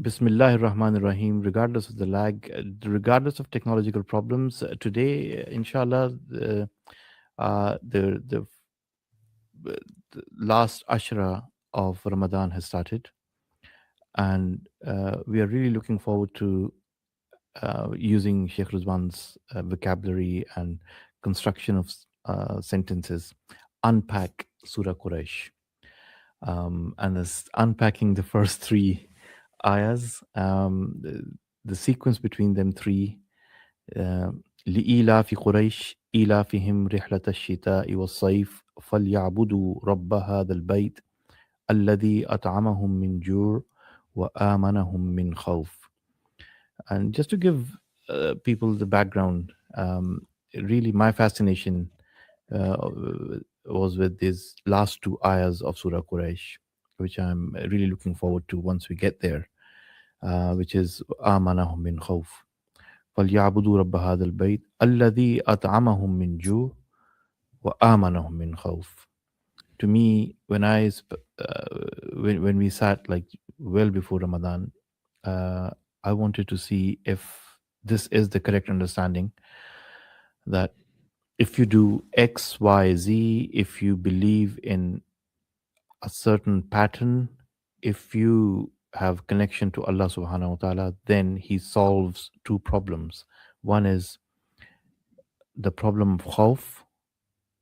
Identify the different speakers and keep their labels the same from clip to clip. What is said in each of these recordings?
Speaker 1: Bismillahir Rahmanir Rahim. Regardless of the lag, regardless of technological problems, today, inshallah, the last ashra of Ramadan has started, and we are really looking forward to using Sheikh Rizwan's vocabulary and construction of sentences, unpack Surah Quraysh, and as unpacking the first three ayahs, the sequence between them three. لإيلاف قريش إيلافهم رحلة الشتاء والصيف فليعبدوا رب هذا البيت الذي أطعمهم من جوع وآمنهم من خوف. And just to give people the background, really my fascination was with these last two ayahs of Surah Quraysh, which I'm really looking forward to once we get there, which is آمنهم من خوف فليعبدوا رب هذا البيت الذي أطعمهم من جوع وآمنهم من خوف. To me, when we sat like well before Ramadan, I wanted to see if this is the correct understanding, that if you do X, Y, Z, if you believe in a certain pattern, if you have connection to Allah subhanahu wa ta'ala, then He solves two problems. One is the problem of khawf,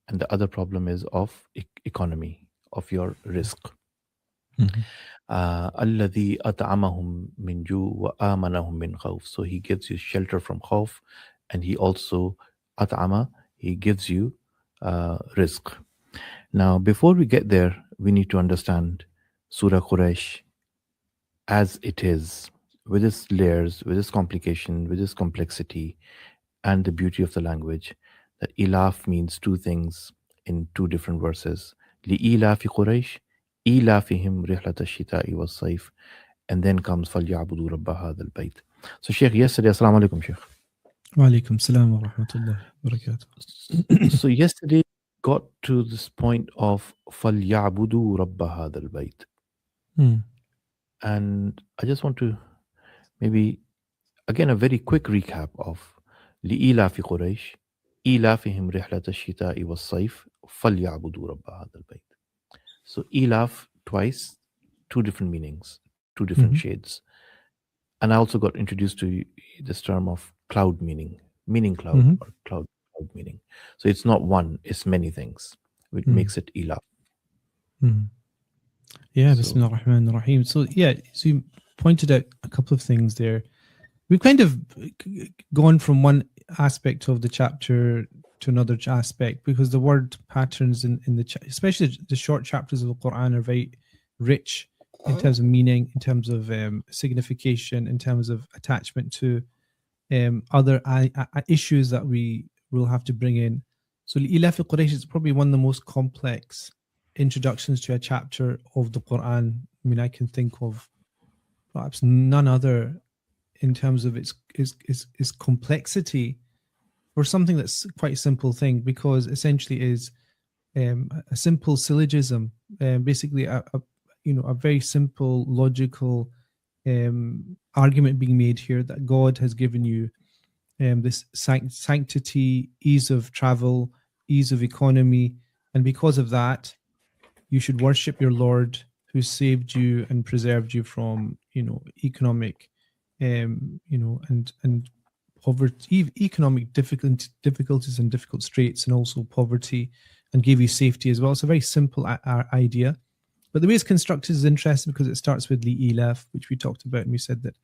Speaker 1: and the other problem is of economy, of your risk. الذي أطعمهم من جوع وآمنهم من خوف. So He gives you shelter from khawf, and He also أطعم, He gives you risk. Now, before we get there, we need to understand Surah Quraysh as it is, with its layers, with its complication, with its complexity, and the beauty of the language. That ilaf means two things in two different verses. لإيلاف قريش إيلافهم رحلة الشتاء والصيف, and then comes فليعبدوا رب هذا البيت. So Sheikh, yesterday, Assalamu alaikum Sheikh.
Speaker 2: Wa alaikum salam wa rahmatullahi wa barakatuh.
Speaker 1: So yesterday got to this point of فليعبدوا رب هذا البيت. And I just want to maybe again a very quick recap of لإيلاف قريش إيلافهم رحلة الشتاء والصيف فليعبدوا رب هذا البيت. So إيلاف twice, two different meanings, two different shades. And I also got introduced to this term of cloud meaning cloud, or cloud meaning. So it's not one, it's many things, which makes it إيلاف.
Speaker 2: Yeah, Bismillah ar-Rahman ar-Rahim. So you pointed out a couple of things there. We've kind of gone from one aspect of the chapter to another aspect, because the word patterns in the especially the short chapters of the Quran are very rich in terms of meaning, in terms of signification, in terms of attachment to other issues that we will have to bring in. So Ilaf al-Quraysh is probably one of the most complex introductions to a chapter of the Quran. I mean, I can think of perhaps none other in terms of its complexity for something that's quite a simple thing, because essentially is a simple syllogism, basically a very simple logical argument being made here that God has given you this sanctity, ease of travel, ease of economy, and because of that, you should worship your Lord who saved you and preserved you from economic and poverty, economic difficulties and difficult straits, and also poverty, and gave you safety as well. It's a very simple idea, but the way it's constructed is interesting because it starts with Li-Ilaf, which we talked about, and we said that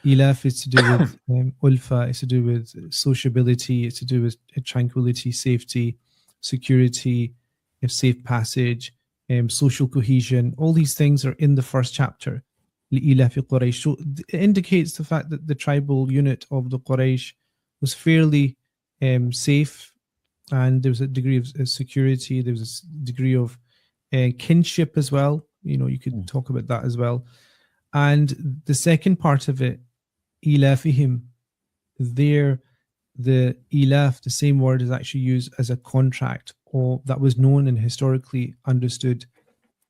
Speaker 2: Ilaf is to do with ulfa, it's to do with sociability, it's to do with tranquility, safety, security, safe passage, social cohesion. All these things are in the first chapter. لإيلاف قريش. So it indicates the fact that the tribal unit of the Quraysh was fairly safe, and there was a degree of security, there was a degree of kinship as well. You could talk about that as well. And the second part of it, إيلافهم, there the ilaf, the same word, is actually used as a contract, or that was known and historically understood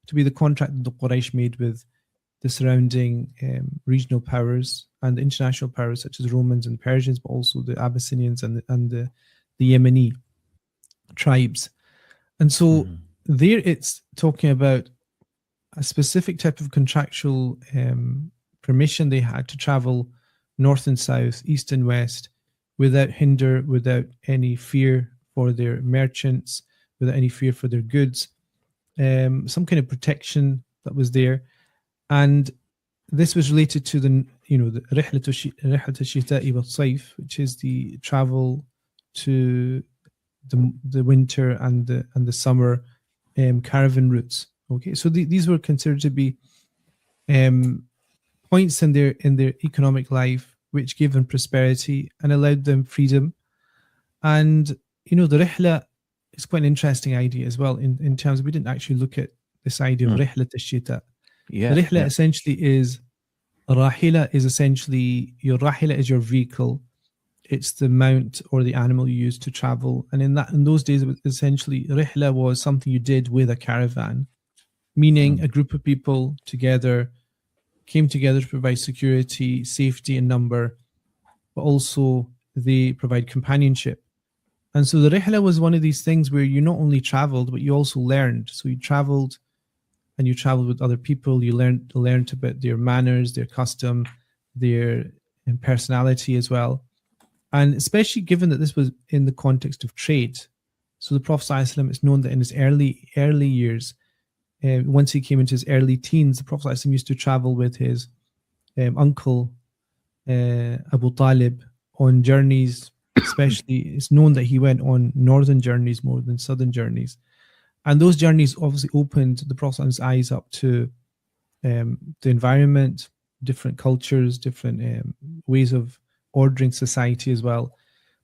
Speaker 2: to be the contract that the Quraysh made with the surrounding regional powers and the international powers such as Romans and Persians, but also the Abyssinians and the Yemeni tribes. And so
Speaker 1: Mhm.
Speaker 2: there it's talking about a specific type of contractual permission they had to travel north and south, east and west, without hinder, without any fear for their merchants, without any fear for their goods, some kind of protection that was there. And this was related to the رحلة الشتاء والصيف, which is the travel to the winter and the summer caravan routes. Okay, so these were considered to be um, points in their economic life which gave them prosperity and allowed them freedom. And the rihla is quite an interesting idea as well in terms of, we didn't actually look at this idea of
Speaker 1: Mm.
Speaker 2: rihla al-shita. The
Speaker 1: Yeah,
Speaker 2: rihla
Speaker 1: yeah.
Speaker 2: essentially is, rahila is essentially, your rahila is your vehicle. It's the mount or the animal you use to travel. And in those days, it was essentially, rihla was something you did with a caravan, meaning
Speaker 1: Mm.
Speaker 2: a group of people together came together to provide security, safety, and number, but also they provide companionship. And so the rihla was one of these things where you not only traveled, but you also learned. So you traveled and you traveled with other people. You learned about their manners, their custom, their personality as well. And especially given that this was in the context of trade. So the Prophet ﷺ, it's known that in his early years, once he came into his early teens, the Prophet ﷺ used to travel with his uncle Abu Talib on journeys. Especially, it's known that he went on northern journeys more than southern journeys, and those journeys obviously opened the Prophet's eyes up to the environment, different cultures, different ways of ordering society as well.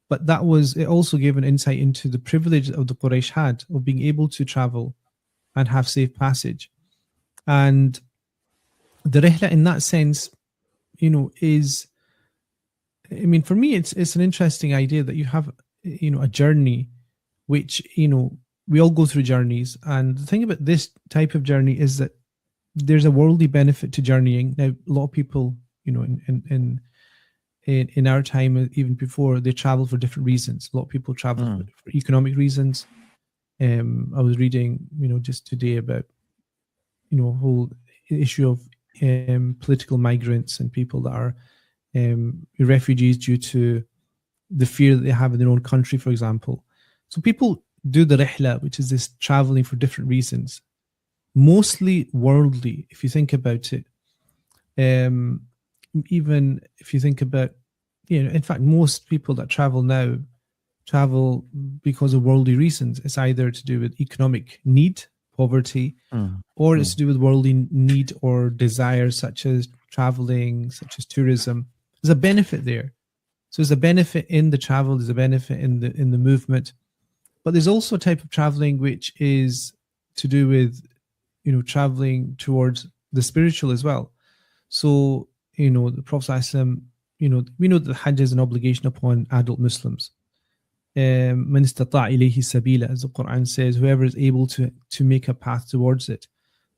Speaker 2: But it also gave an insight into the privilege of the Quraysh had of being able to travel and have safe passage. And the rihla in that sense, is, I mean, for me, it's an interesting idea that you have, a journey, which, we all go through journeys. And the thing about this type of journey is that there's a worldly benefit to journeying. Now, a lot of people, in our time, even before, they travel for different reasons. A lot of people travel
Speaker 1: Mm.
Speaker 2: for economic reasons. I was reading, just today about, whole issue of political migrants and people that are refugees due to the fear that they have in their own country, for example. So people do the rihla, which is this traveling for different reasons, mostly worldly, if you think about it. Um, Even if you think about, in fact, most people that travel now travel because of worldly reasons. It's either to do with economic need, poverty,
Speaker 1: Mm.
Speaker 2: or it's to
Speaker 1: Mm.
Speaker 2: do with worldly need or desire, such as traveling, such as tourism. There's a benefit there. So there's a benefit in the travel, there's a benefit in the movement, but there's also a type of traveling which is to do with, traveling towards the spiritual as well. So, the Prophet ﷺ, we know that Hajj is an obligation upon adult Muslims. Man istata' ilayhi sabila, as the Quran says, whoever is able to make a path towards it.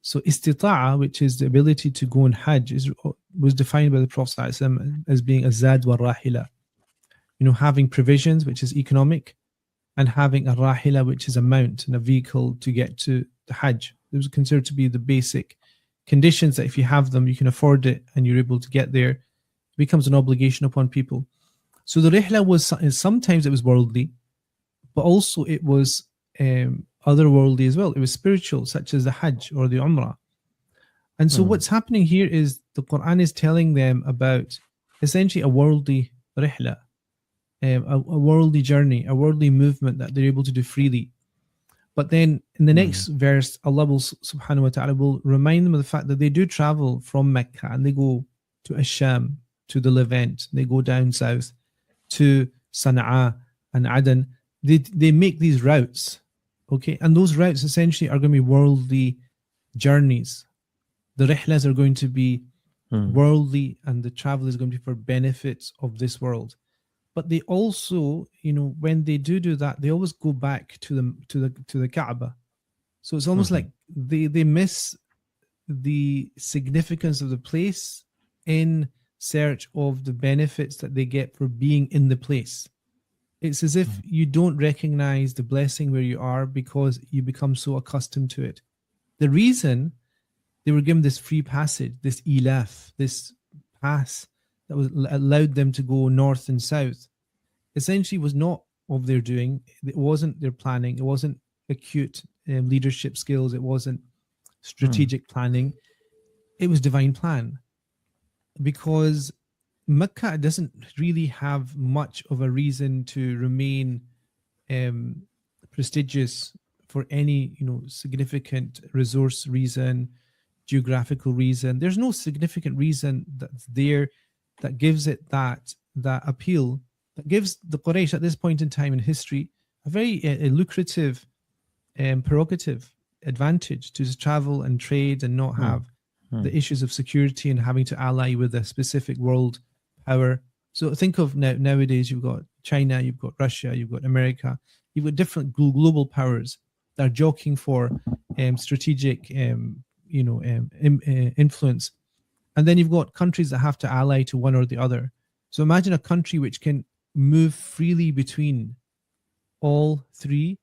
Speaker 2: So istita'a, which is the ability to go on Hajj, was defined by the Prophet ﷺ as being a zad wa rahila, having provisions, which is economic, and having a rahila, which is a mount and a vehicle to get to the Hajj. Those are considered to be the basic conditions that if you have them, you can afford it and you're able to get there. It becomes an obligation upon people. So the rihla was, sometimes it was worldly, but also it was otherworldly as well. It was spiritual, such as the Hajj or the Umrah. And so
Speaker 1: Mm.
Speaker 2: what's happening here is the Quran is telling them about essentially a worldly rihla, a worldly journey, a worldly movement that they're able to do freely. But then in the
Speaker 1: Mm.
Speaker 2: next verse, Allah will, subhanahu wa ta'ala, will remind them of the fact that they do travel from Mecca and they go to Asham, to the Levant, they go down south to Sana'a and Aden. They make these routes, okay? And those routes essentially are going to be worldly journeys. The rihlas are going to be
Speaker 1: Mm.
Speaker 2: worldly, and the travel is going to be for benefits of this world. But they also, when they do that, they always go back to the Kaaba. So it's almost
Speaker 1: Mhm.
Speaker 2: like they miss the significance of the place in search of the benefits that they get for being in the place. It's as if you don't recognize the blessing where you are because you become so accustomed to it. The reason they were given this free passage, this ilaf, this pass that was allowed them to go north and south, essentially was not of their doing. It wasn't their planning. It wasn't acute leadership skills. It wasn't strategic planning. It was divine plan, because Mecca doesn't really have much of a reason to remain prestigious for any significant resource reason, geographical reason. There's no significant reason that's there that gives it that appeal, that gives the Quraysh at this point in time in history a very lucrative prerogative, advantage to just travel and trade and not have the issues of security and having to ally with a specific world power. So think of nowadays, you've got China, you've got Russia, you've got America, you've got different global powers that are jockeying for strategic influence. And then you've got countries that have to ally to one or the other. So imagine a country which can move freely between all three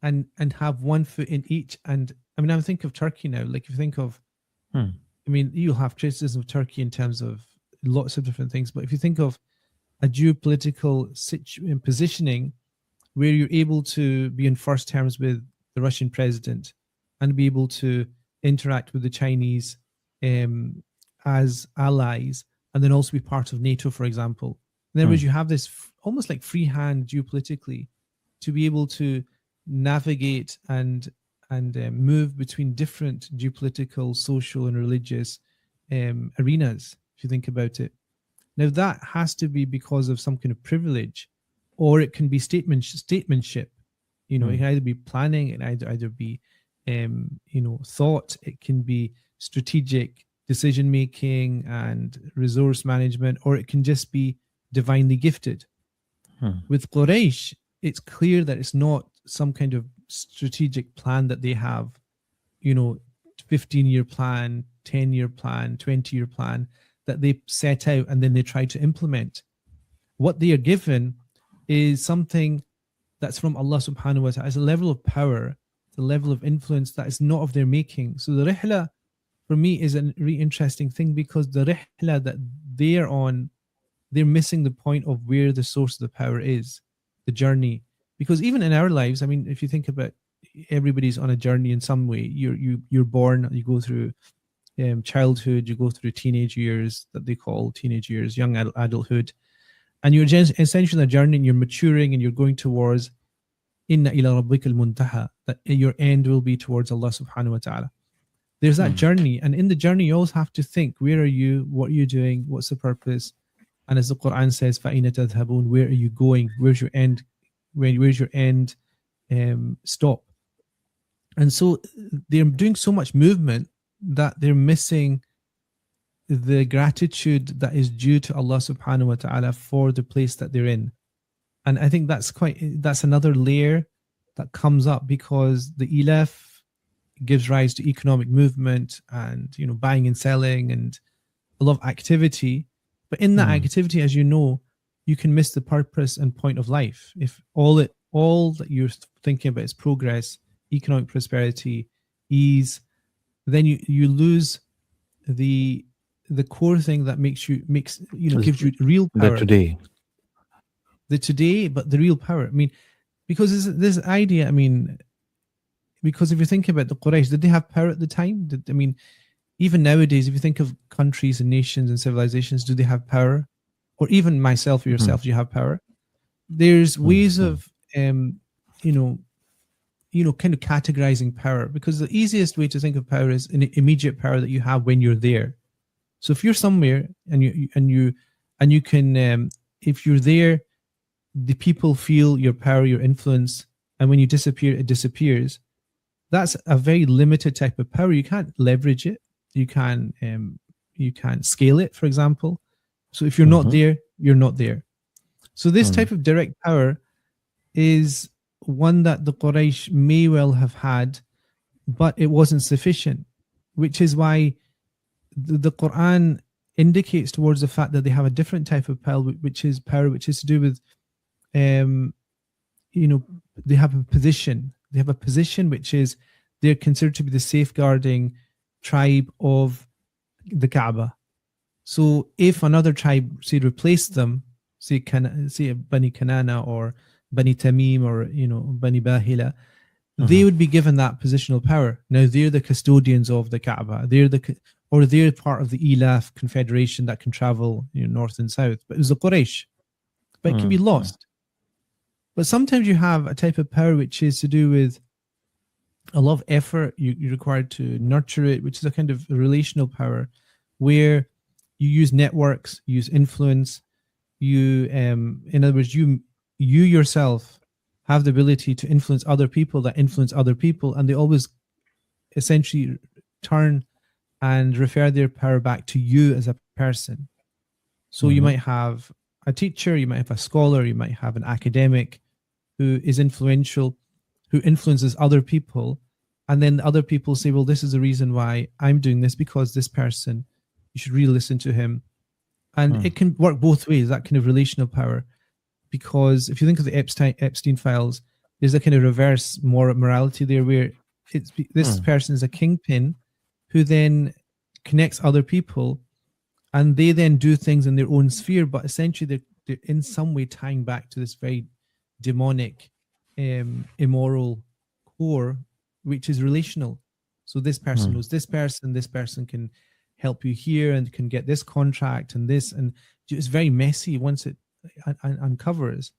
Speaker 2: and have one foot in each. And I mean, I think of Turkey now. Like, if you think of, I mean, you'll have criticism of Turkey in terms of lots of different things. But if you think of a geopolitical positioning where you're able to be in first terms with the Russian president and be able to interact with the Chinese as allies, and then also be part of NATO, for example. In other words, you have this almost like free hand geopolitically to be able to navigate and move between different geopolitical, social, and religious arenas, if you think about it. Now, that has to be because of some kind of privilege, or it can be statesmanship. It can either be planning, it can either be thought, it can be strategic decision making and resource management, or it can just be divinely gifted. With Quraysh, it's clear that it's not some kind of strategic plan that they have, 15-year plan, 10-year plan, 20-year plan that they set out and then they try to implement. What they are given is something that's from Allah subhanahu wa ta'ala. It's a level of power, the level of influence that is not of their making. So the rihla, for me, is a really interesting thing, because the rihla that they're on, they're missing the point of where the source of the power is, the journey. Because even in our lives, I mean, if you think about, everybody's on a journey in some way. You're born, you go through childhood, you go through teenage years that they call teenage years, young adulthood, and you're essentially on a journey, and you're maturing, and you're going towards inna ila rabbika al-muntaha, that your end will be towards Allah subhanahu wa ta'ala. There's that journey, and in the journey you always have to think, where are you, what are you doing, what's the purpose? And as the Quran says, فَأَيْنَ تَذْهَبُونَ, where are you going, where's your end, where's your end stop? And so they're doing so much movement that they're missing the gratitude that is due to Allah subhanahu wa ta'ala for the place that they're in. And I think that's another layer that comes up, because the ilaf gives rise to economic movement and buying and selling and a lot of activity. But in that activity, as you know, you can miss the purpose and point of life. If all that you're thinking about is progress, economic prosperity, ease, then you lose the core thing that gives you real power. The today, but the real power. I mean, because this idea, I mean, because if you think about the Quraysh, did they have power at the time? Even nowadays, if you think of countries and nations and civilizations, do they have power? Or even myself or yourself, do you have power? There's ways of, kind of categorizing power, because the easiest way to think of power is an immediate power that you have when you're there. So if you're somewhere and you can, if you're there, the people feel your power, your influence, and when you disappear, it disappears. That's a very limited type of power. You can't leverage it. You can't scale it, for example. So if you're not there, you're not there. So this type of direct power is one that the Quraysh may well have had, but it wasn't sufficient. which is why the Quran indicates towards the fact that they have a different type of power, which is to do with, um, they have a position. They have a position which is they're considered to be the safeguarding tribe of the Kaaba. So if another tribe, say, replaced them, say Bani Kanana or Bani Tamim or Bani Bahila, they would be given that positional power. Now they're the custodians of the Kaaba. They're part of the Elaf confederation that can travel north and south. But it was the Quraysh. But it can be lost. But sometimes you have a type of power which is to do with a lot of effort. You're required to nurture it, which is a kind of relational power where you use networks, you use influence. In other words, you yourself have the ability to influence other people that influence other people, and they always essentially turn and refer their power back to you as a person. So you might have a teacher, you might have a scholar, you might have an academic who is influential, who influences other people, and then other people say, well, this is the reason why I'm doing this, because this person, you should really listen to him. And it can work both ways, that kind of relational power. Because if you think of the Epstein files, there's a kind of reverse morality there where this person is a kingpin who then connects other people, and they then do things in their own sphere, but essentially they're in some way tying back to this very demonic, immoral core, which is relational. So this person knows this person can help you here and can get this contract and this, and it's very messy once it uncovers.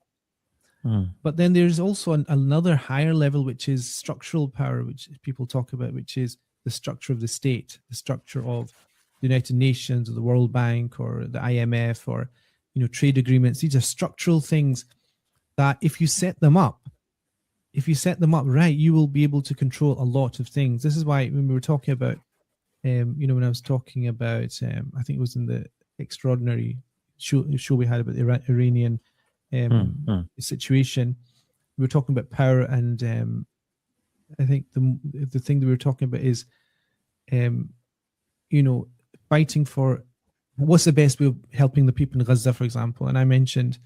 Speaker 2: But then there's also another higher level, which is structural power, which people talk about, which is the structure of the state, the structure of the United Nations or the World Bank or the IMF or trade agreements. These are structural things that if you set them up right, you will be able to control a lot of things. This is why when we were talking about when I was talking about I think it was in the extraordinary show we had about the Iranian situation, we were talking about power, and I think the thing that we were talking about is fighting for what's the best way of helping the people in Gaza, for example. And I mentioned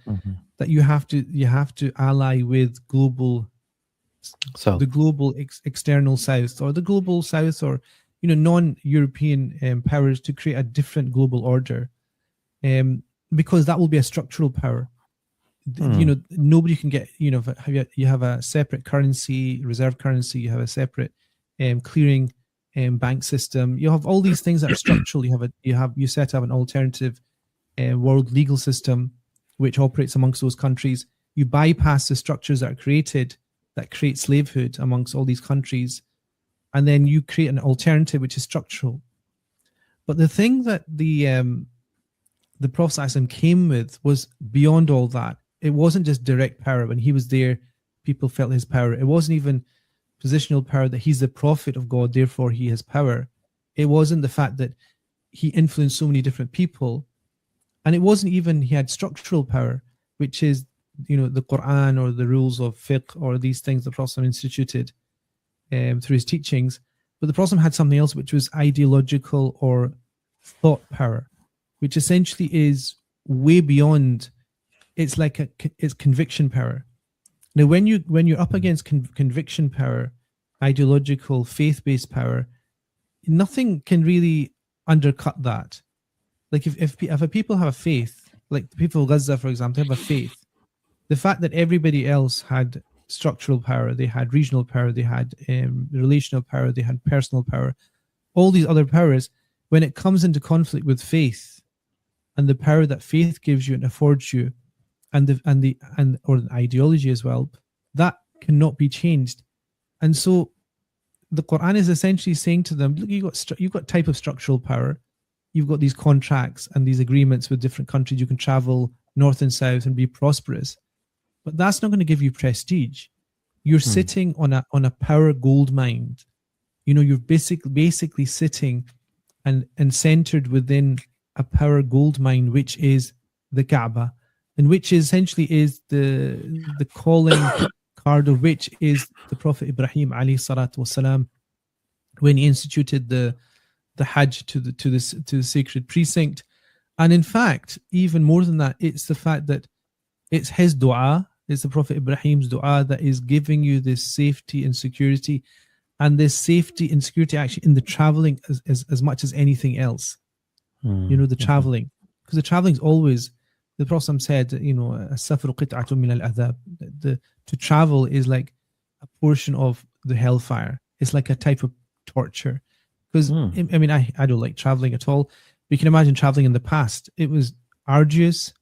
Speaker 2: that you have to ally with the global external south, or the global south, or non-European powers, to create a different global order, because that will be a structural power. Nobody can get, you have a separate currency, reserve currency, you have a separate clearing bank system, you have all these things that are structural. You set up an alternative world legal system which operates amongst those countries. You bypass the structures that are created that create slavehood amongst all these countries, and then you create an alternative which is structural. But the thing that the Prophet ﷺ came with was beyond all that. It wasn't just direct power. When he was there, people felt his power. It wasn't even positional power, that he's the prophet of God, therefore he has power. It wasn't the fact that he influenced so many different people. And it wasn't even he had structural power, which is, the Quran or the rules of fiqh or these things the Prophet instituted through his teachings. But the Prophet had something else, which was ideological or thought power, which essentially is way beyond. It's like it's conviction power. Now, when you're up against conviction power, ideological, faith-based power, nothing can really undercut that. Like if a people have a faith, like the people of Gaza, for example, they have a faith. The fact that everybody else had structural power, they had regional power, they had relational power, they had personal power, all these other powers, when it comes into conflict with faith and the power that faith gives you and affords you, and the ideology as well, that cannot be changed. And so the Quran is essentially saying to them, look, you've got type of structural power, you've got these contracts and these agreements with different countries, you can travel north and south and be prosperous, but that's not going to give you prestige. You're sitting on a power gold mine. You're basically sitting and centered within a power gold mine, which is the Kaaba, and which essentially is the calling card of which is the Prophet Ibrahim alayhi salatu wasalam, when he instituted the the Hajj to the sacred precinct. And in fact, even more than that, it's the fact that it's his dua, it's the Prophet Ibrahim's dua that is giving you this safety and security, and this safety and security actually in the traveling as much as anything else. You know, the traveling, because the traveling is always, the Prophet said, you know, السفر قطعة من العذاب. To travel is like a portion of the hellfire. It's like a type of torture. Because I mean, I don't like traveling at all. But you can imagine traveling in the past. It was arduous.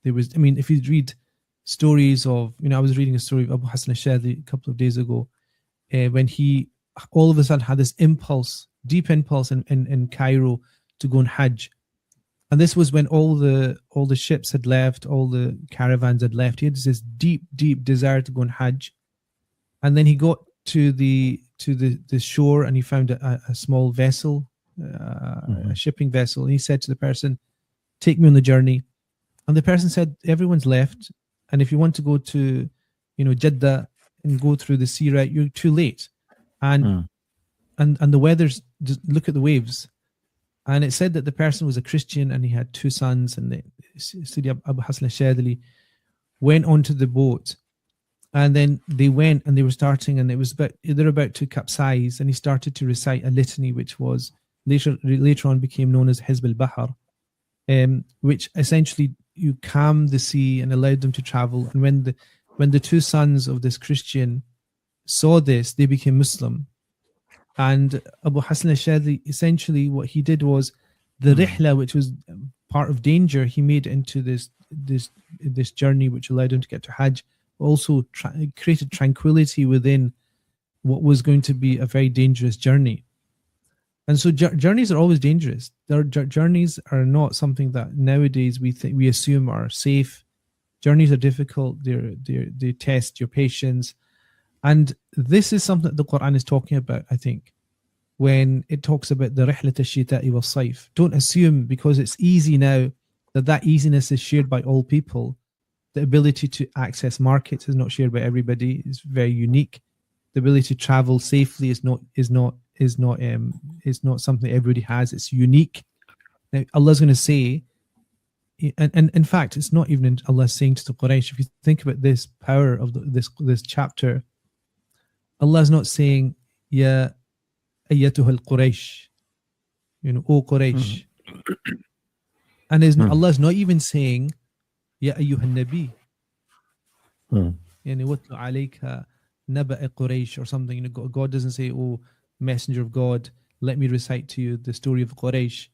Speaker 2: There was, I mean, if you read stories of, you know, I was reading a story of Abu Hassan al-Shadhi a couple of days ago, when he all of a sudden had this impulse, deep impulse in Cairo to go on Hajj. And this was when all the ships had left, all the caravans had left. He had this deep, deep desire to go on Hajj. And then he got to the shore and he found a small vessel, a shipping vessel. And he said to the person, "Take me on the journey." And the person said, "Everyone's left. And if you want to go to, you know, Jeddah and go through the sea route, you're too late. And the weather's, just look at the waves." And it said that the person was a Christian and he had two sons, and the Sidi Abu Hassan al-Shadili went onto the boat, and then they went and they were starting, and it was they're about to capsize, and he started to recite a litany which was later on became known as Hizb al-Bahar, which essentially you calmed the sea and allowed them to travel. And when the two sons of this Christian saw this, they became Muslim. And Abu Hassan al-Shadhi, essentially what he did was the rihla, which was part of danger, he made into this journey which allowed him to get to Hajj, also created tranquility within what was going to be a very dangerous journey. And so journeys are always dangerous. Journeys are not something that nowadays we assume are safe. Journeys are difficult. They test your patience. And this is something that the Quran is talking about, I think, when it talks about the rihlat al-shita'i wal-sayf. Don't assume because it's easy now that easiness is shared by all people. The ability to access markets is not shared by everybody. It's very unique. The ability to travel safely is not something everybody has. It's unique. Now Allah's going to say, and in fact, it's not even Allah saying to the Quraysh. If you think about this power of this chapter, Allah's not saying, "Ya ayyatuha al-Quraysh," you know, "O Quraysh," and Allah's not even saying, "Ya ayyuha al-Nabi," yani watlu alayka naba'a Quraysh or something. You know, God doesn't say, "Oh, Messenger of God, let me recite to you the story of Quraysh."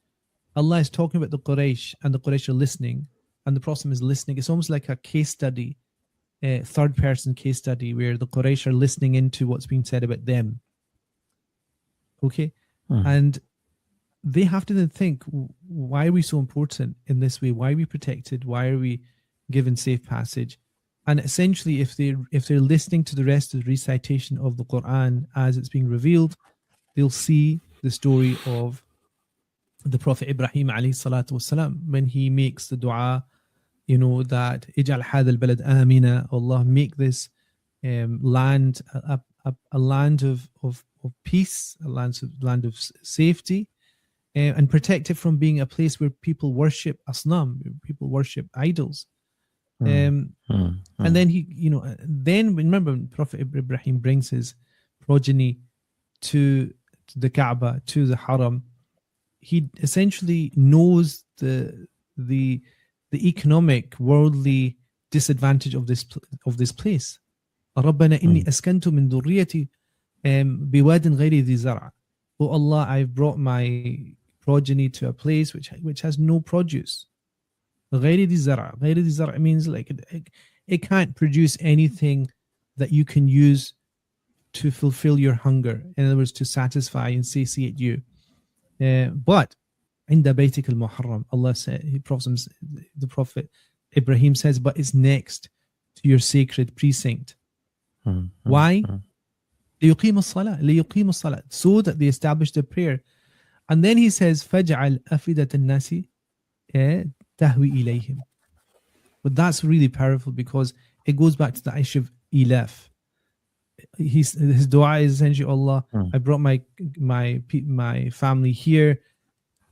Speaker 2: Allah is talking about the Quraysh, and the Quraysh are listening, and the Prophet is listening. It's almost like a case study, third person case study, where the Quraysh are listening into what's being said about them. Okay? And they have to then think, why are we so important in this way? Why are we protected? Why are we given safe passage? And essentially, if they're listening to the rest of the recitation of the Quran as it's being revealed, they'll see the story of the Prophet Ibrahim alayhi salatu wasalam when he makes the dua, you know, that ij'al hadha al-balad amina, Allah, make this land a land of peace, a land of safety, and protect it from being a place where people worship asnam, where people worship idols. And then he, you know, then remember Prophet Ibrahim brings his progeny to the Kaaba, to the Haram. He essentially knows the economic, worldly disadvantage of this place. رَبَّنَا إِنِّي أَسْكَنْتُ مِنْ ذُرِّيَّتِي بِوَادٍ غَيْرِ ذِي زَرْعٍ. Oh Allah, I've brought my progeny to a place which has no produce. غَيْرِ ذِي زَرْعٍ. غَيْرِ ذِي زَرْعٍ means like it can't produce anything that you can use to fulfill your hunger. In other words, to satisfy and satiate you. But عند بيتك المحرم, Allah said, the Prophet Ibrahim says, but it's next to your sacred precinct. Why? ليقيم الصلاة, so that they establish the prayer. And then he says, فَجْعَلْ أَفِدَةَ النَّاسِ تَهْوِي إِلَيْهِمْ. But that's really powerful because it goes back to the issue of ilaf. his dua is essentially, Allah,
Speaker 1: mm,
Speaker 2: I brought my family here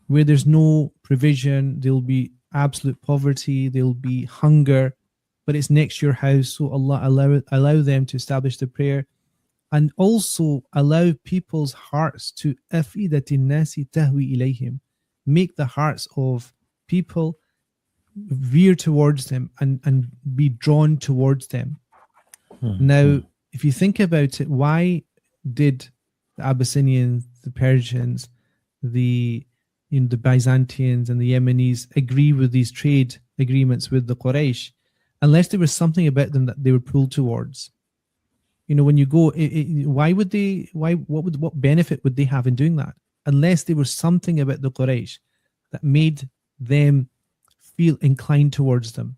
Speaker 2: where there's no provision, there'll be absolute poverty, there'll be hunger, but it's next to your house. So Allah allow them to establish the prayer, and also allow people's hearts to afidatin nasi tahwi ilayhim, make the hearts of people veer towards them and be drawn towards them.
Speaker 1: mm,
Speaker 2: Now,
Speaker 1: mm,
Speaker 2: if you think about it, why did the Abyssinians, the Persians, the the Byzantines and the Yemenis agree with these trade agreements with the Quraysh, unless there was something about them that they were pulled towards? When you go, why would they? Why? What benefit would they have in doing that? Unless there was something about the Quraysh that made them feel inclined towards them.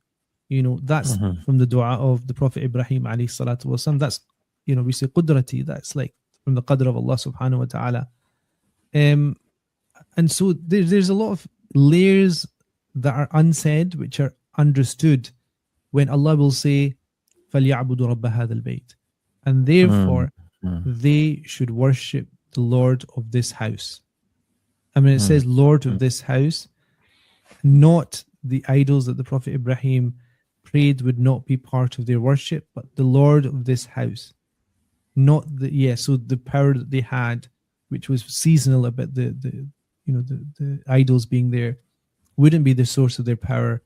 Speaker 2: That's
Speaker 1: mhm,
Speaker 2: from the dua of the Prophet Ibrahim alayhi salatu wasalam. That's, we say qudrati, that's like from the qadr of Allah subhanahu wa ta'ala. And so there's a lot of layers that are unsaid, which are understood when Allah will say, فَلْيَعْبُدُوا رَبَّ هَذَا الْبَيْتِ. And
Speaker 1: mm,
Speaker 2: therefore,
Speaker 1: mm,
Speaker 2: they should worship the Lord of this house. I mean, it
Speaker 1: mm,
Speaker 2: says Lord of
Speaker 1: mm,
Speaker 2: this house, not the idols that the Prophet Ibrahim prayed would not be part of their worship, but the Lord of this house. Not so the power that they had, which was seasonal about the idols being there, wouldn't be the source of their power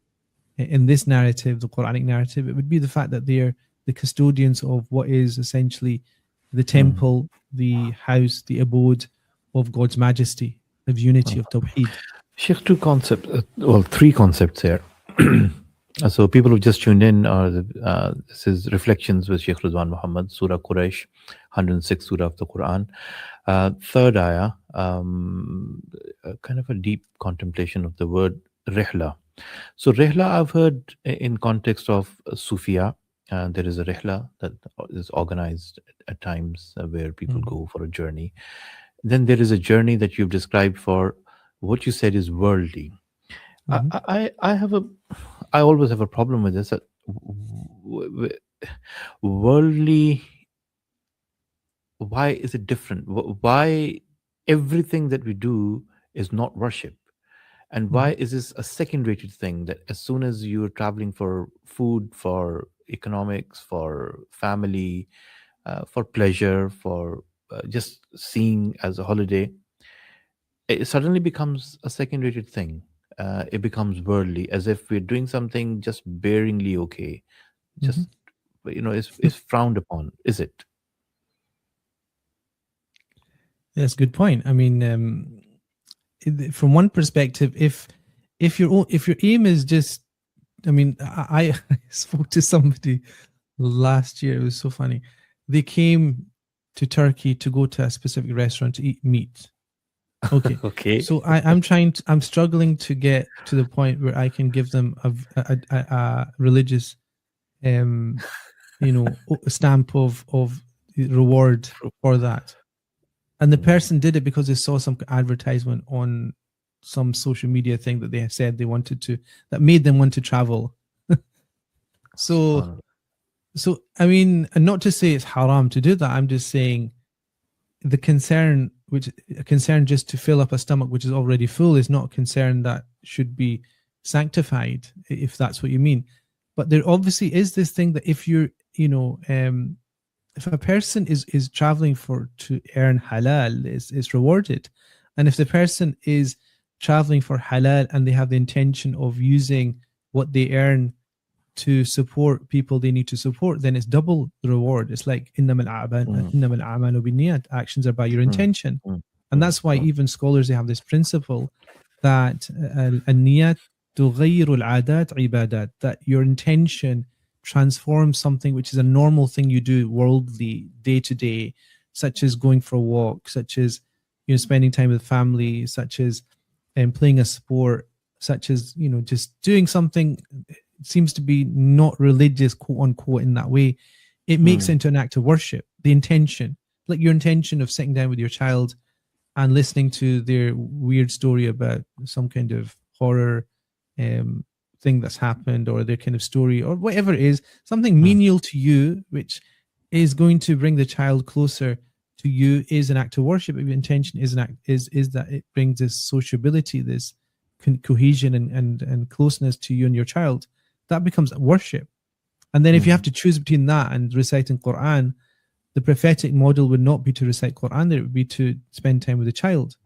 Speaker 2: in this narrative, the Quranic narrative. It would be the fact that they're the custodians of what is essentially the
Speaker 1: mm.
Speaker 2: temple, the house, the abode of God's majesty, of unity, of Tawheed.
Speaker 1: Sheikh, three concepts here. So people who just tuned in this is Reflections with Sheikh Rizwan Muhammad, Surah Quraysh, 106th Surah of the Quran. Third ayah, kind of a deep contemplation of the word rihla. So rihla I've heard in context of Sufia. There is a rihla that is organized at times where people
Speaker 2: Mhm.
Speaker 1: go for a journey. Then there is a journey that you've described for what you said is worldly. I,
Speaker 2: Mhm.
Speaker 1: I always have a problem with this. That worldly, why is it different? Why everything that we do is not worship? And why
Speaker 2: Mhm.
Speaker 1: is this a second-rated thing that as soon as you're traveling for food, for economics, for family, for pleasure, for just seeing as a holiday, it suddenly becomes a second-rated thing. It becomes worldly, as if we're doing something just barely okay.
Speaker 2: Mhm.
Speaker 1: Just is frowned upon. Is it?
Speaker 2: That's a good point. I mean, from one perspective, if your aim is just, I mean, I spoke to somebody last year. It was so funny. They came to Turkey to go to a specific restaurant to eat meat. Okay,
Speaker 1: Okay.
Speaker 2: so I'm struggling to get to the point where I can give them a religious, um, stamp of reward for that. And the person did it because they saw some advertisement on some social media thing that they said they wanted to, that made them want to travel. So,
Speaker 1: Subhanallah.
Speaker 2: I mean, and not to say it's haram to do that. I'm just saying the concern, which a concern just to fill up a stomach which is already full, is not a concern that should be sanctified, if that's what you mean. But there obviously is this thing that if you're, if a person is traveling to earn halal, is rewarded. And if the person is traveling for halal and they have the intention of using what they earn to support people they need to support, then it's double the reward. It's like
Speaker 1: Mm,
Speaker 2: إنما الأعمال بالنيات. Actions are by your
Speaker 1: mm,
Speaker 2: intention.
Speaker 1: mm,
Speaker 2: And
Speaker 1: mm,
Speaker 2: that's why
Speaker 1: mm,
Speaker 2: even scholars, they have this principle that النيات تغير العادات عبادات, that your intention transforms something which is a normal thing you do worldly, day to day, such as going for a walk, such as spending time with family, such as playing a sport, such as just doing something seems to be not religious, quote unquote, in that way. It makes it
Speaker 1: mm,
Speaker 2: into an act of worship. The intention, like your intention of sitting down with your child and listening to their weird story about some kind of horror thing that's happened, or their kind of story, or whatever it is, something
Speaker 1: mm,
Speaker 2: menial to you, which is going to bring the child closer to you is an act of worship. If your intention is an act, is that it brings this sociability, this cohesion and closeness to you and your child, that becomes worship. And then if you have
Speaker 1: Mhm.
Speaker 2: to choose between that and reciting Quran, the prophetic model would not be to recite Quran, it would be to spend time with the child.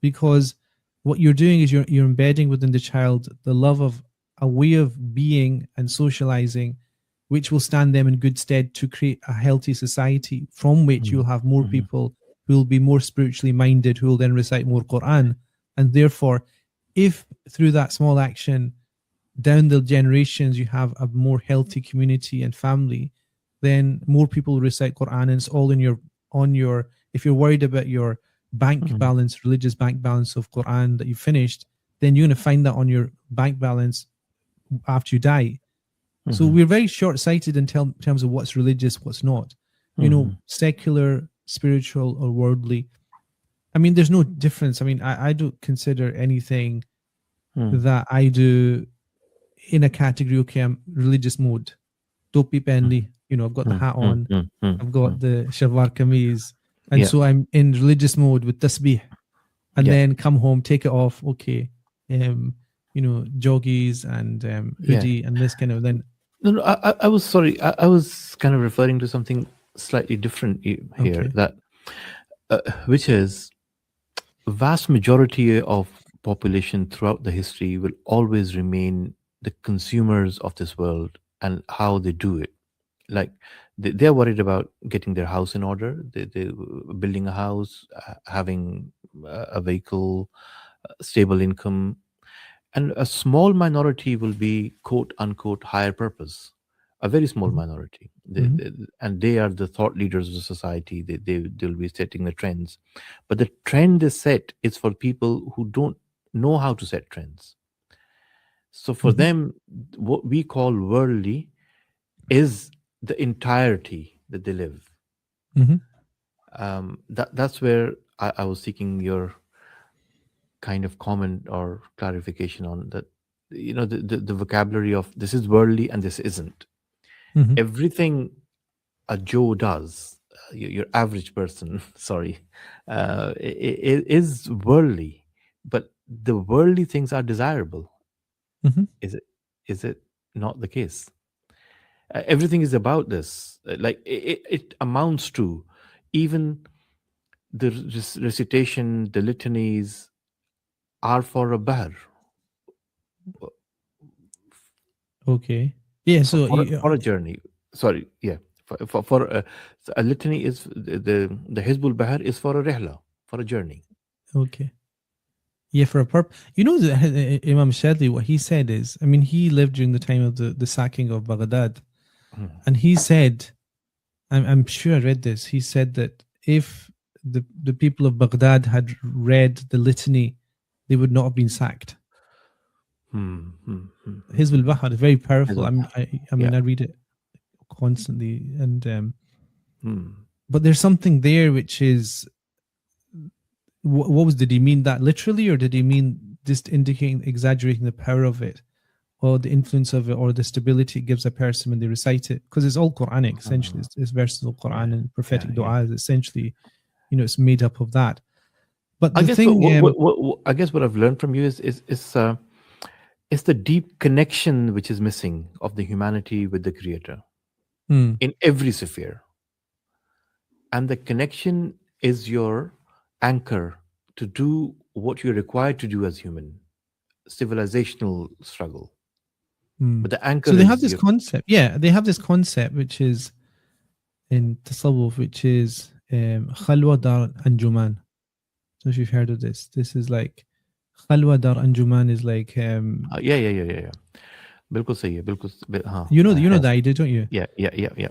Speaker 2: Because what you're doing is you're embedding within the child the love of a way of being and socializing, which will stand them in good stead to create a healthy society from which you'll
Speaker 1: Mhm.
Speaker 2: have more
Speaker 1: Mhm.
Speaker 2: people who will be more spiritually minded, who will then recite more Quran. And therefore, if through that small action down the generations you have a more healthy community and family, then more people recite Quran, and it's all in your on your. If you're worried about your bank
Speaker 1: Mhm.
Speaker 2: balance, religious bank balance of Quran that you finished, then you're going to find that on your bank balance after you die. So
Speaker 1: Mhm.
Speaker 2: we're very short-sighted in terms of what's religious, what's not.
Speaker 1: Mhm.
Speaker 2: Secular, spiritual, or worldly. I mean, there's no difference. I mean, I don't consider anything
Speaker 1: Mhm.
Speaker 2: that I do in a category. Okay, I'm religious mode. Topi penli. I've got the
Speaker 1: Mhm.
Speaker 2: hat
Speaker 1: Mhm.
Speaker 2: on.
Speaker 1: Mhm.
Speaker 2: I've got
Speaker 1: Mhm.
Speaker 2: the shalwar kameez, and
Speaker 1: Yeah.
Speaker 2: so I'm in religious mode with tasbih, and
Speaker 1: Yeah.
Speaker 2: then come home, take it off. Okay, joggies and
Speaker 1: Yeah.
Speaker 2: hoodie and this kind of then.
Speaker 1: No, no, I was sorry. I was kind of referring to something slightly different here.
Speaker 2: Okay.
Speaker 1: That which is vast majority of population throughout the history will always remain the consumers of this world and how they do it. Like they're worried about getting their house in order. They building a house, having a vehicle, stable income, and a small minority will be quote unquote higher purpose, a very small
Speaker 2: Mhm,
Speaker 1: minority.
Speaker 2: mhm,
Speaker 1: And they are the thought leaders of the society. They'll be setting the trends, but the trend they set is for people who don't know how to set trends. So for
Speaker 2: mhm,
Speaker 1: them, what we call worldly is the entirety that they live.
Speaker 2: mhm,
Speaker 1: That's where I was seeking your kind of comment or clarification on that. The vocabulary of this is worldly and this isn't.
Speaker 2: mhm,
Speaker 1: Everything a Joe does, your average person, sorry, is worldly, but the worldly things are desirable.
Speaker 2: mhm,
Speaker 1: Is it is it not the case? Everything is about this. Like it amounts to even the recitation, the litanies are for a bahr,
Speaker 2: okay. Yeah.
Speaker 1: for
Speaker 2: So
Speaker 1: for, a- for a journey. Sorry, yeah, for a litany is the Hizbul Bahar is for a rihla, for a journey.
Speaker 2: okay. Yeah, for a purpose. Imam Shadli, what he said is, I mean, he lived during the time of the sacking of Baghdad,
Speaker 1: Mhm.
Speaker 2: and he said, I'm sure I read this. He said that if the people of Baghdad had read the litany, they would not have been sacked.
Speaker 1: Hmm, hmm, hmm, hmm,
Speaker 2: Hizb
Speaker 1: hmm.
Speaker 2: al-Bahar is very powerful.
Speaker 1: Hizbul Bahar.
Speaker 2: I
Speaker 1: Yeah.
Speaker 2: mean, I read it constantly, and
Speaker 1: Hmm.
Speaker 2: but there's something there which is what was did he mean that literally, or did he mean just indicating exaggerating the power of it, or the influence of it, or the stability it gives a person when they recite it? Because it's all Quranic essentially.
Speaker 1: Hmm.
Speaker 2: It's verses of
Speaker 1: Yeah.
Speaker 2: Quran, and
Speaker 1: Yeah.
Speaker 2: prophetic
Speaker 1: Yeah.
Speaker 2: dua is essentially, it's made up of that. But
Speaker 1: I
Speaker 2: the
Speaker 1: guess what,
Speaker 2: thing,
Speaker 1: I guess what I've learned from you is the deep connection which is missing of the humanity with the Creator
Speaker 2: hmm,
Speaker 1: in every sphere, and the connection is your anchor to do what you're required to do as human civilizational struggle.
Speaker 2: hmm.
Speaker 1: But the anchor
Speaker 2: So they have
Speaker 1: is
Speaker 2: this
Speaker 1: your.
Speaker 2: concept. Yeah, they have this concept which is in Tasawwuf, which is Khalwa Dar Anjuman. So if you've heard of this, this is like Khalwa Dar Anjuman is like
Speaker 1: Yeah, yeah, yeah, yeah, yeah. बिल्कुल सही है बिल्कुल हाँ
Speaker 2: you know
Speaker 1: है.
Speaker 2: the idea, don't you?
Speaker 1: Yeah, yeah, yeah, yeah.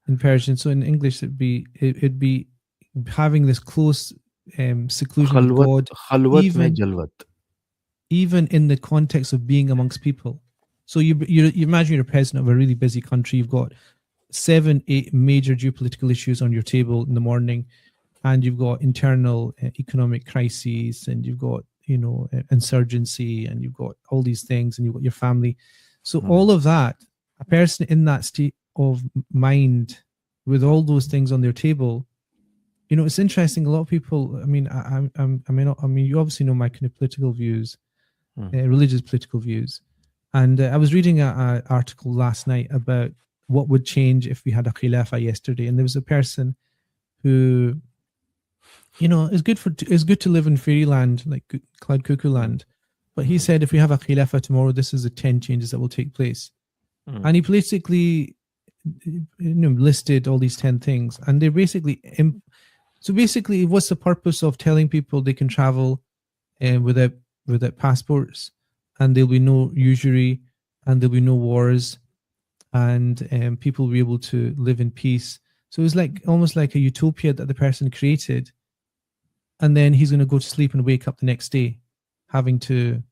Speaker 2: In Persian. So in English, it'd be having this close seclusion with
Speaker 1: खलवत
Speaker 2: God,
Speaker 1: खलवत में
Speaker 2: even
Speaker 1: जलवत.
Speaker 2: even in the context of being amongst people. So you imagine you're president of a really busy country. You've got 7, 8 major geopolitical issues on your table in the morning, and you've got internal economic crises, and you've got insurgency, and you've got all these things, and you've got your family. So
Speaker 1: Hmm.
Speaker 2: all of that, a person in that state of mind with all those things on their table. It's interesting. A lot of people. I mean, you obviously know my kind of political views, religious political views, and I was reading a article last night about what would change if we had a khilafah yesterday, and there was a person who, it's good to live in fairyland, like cloud cuckoo land, but he said if we have a khilafah tomorrow, this is the 10 changes that will take place, and he basically listed all these 10 things, and they basically so basically, what's the purpose of telling people they can travel without passports, and there'll be no usury, and there'll be no wars, and people will be able to live in peace? So it's like almost like a utopia that the person created, and then he's going to go to sleep and wake up the next day, having to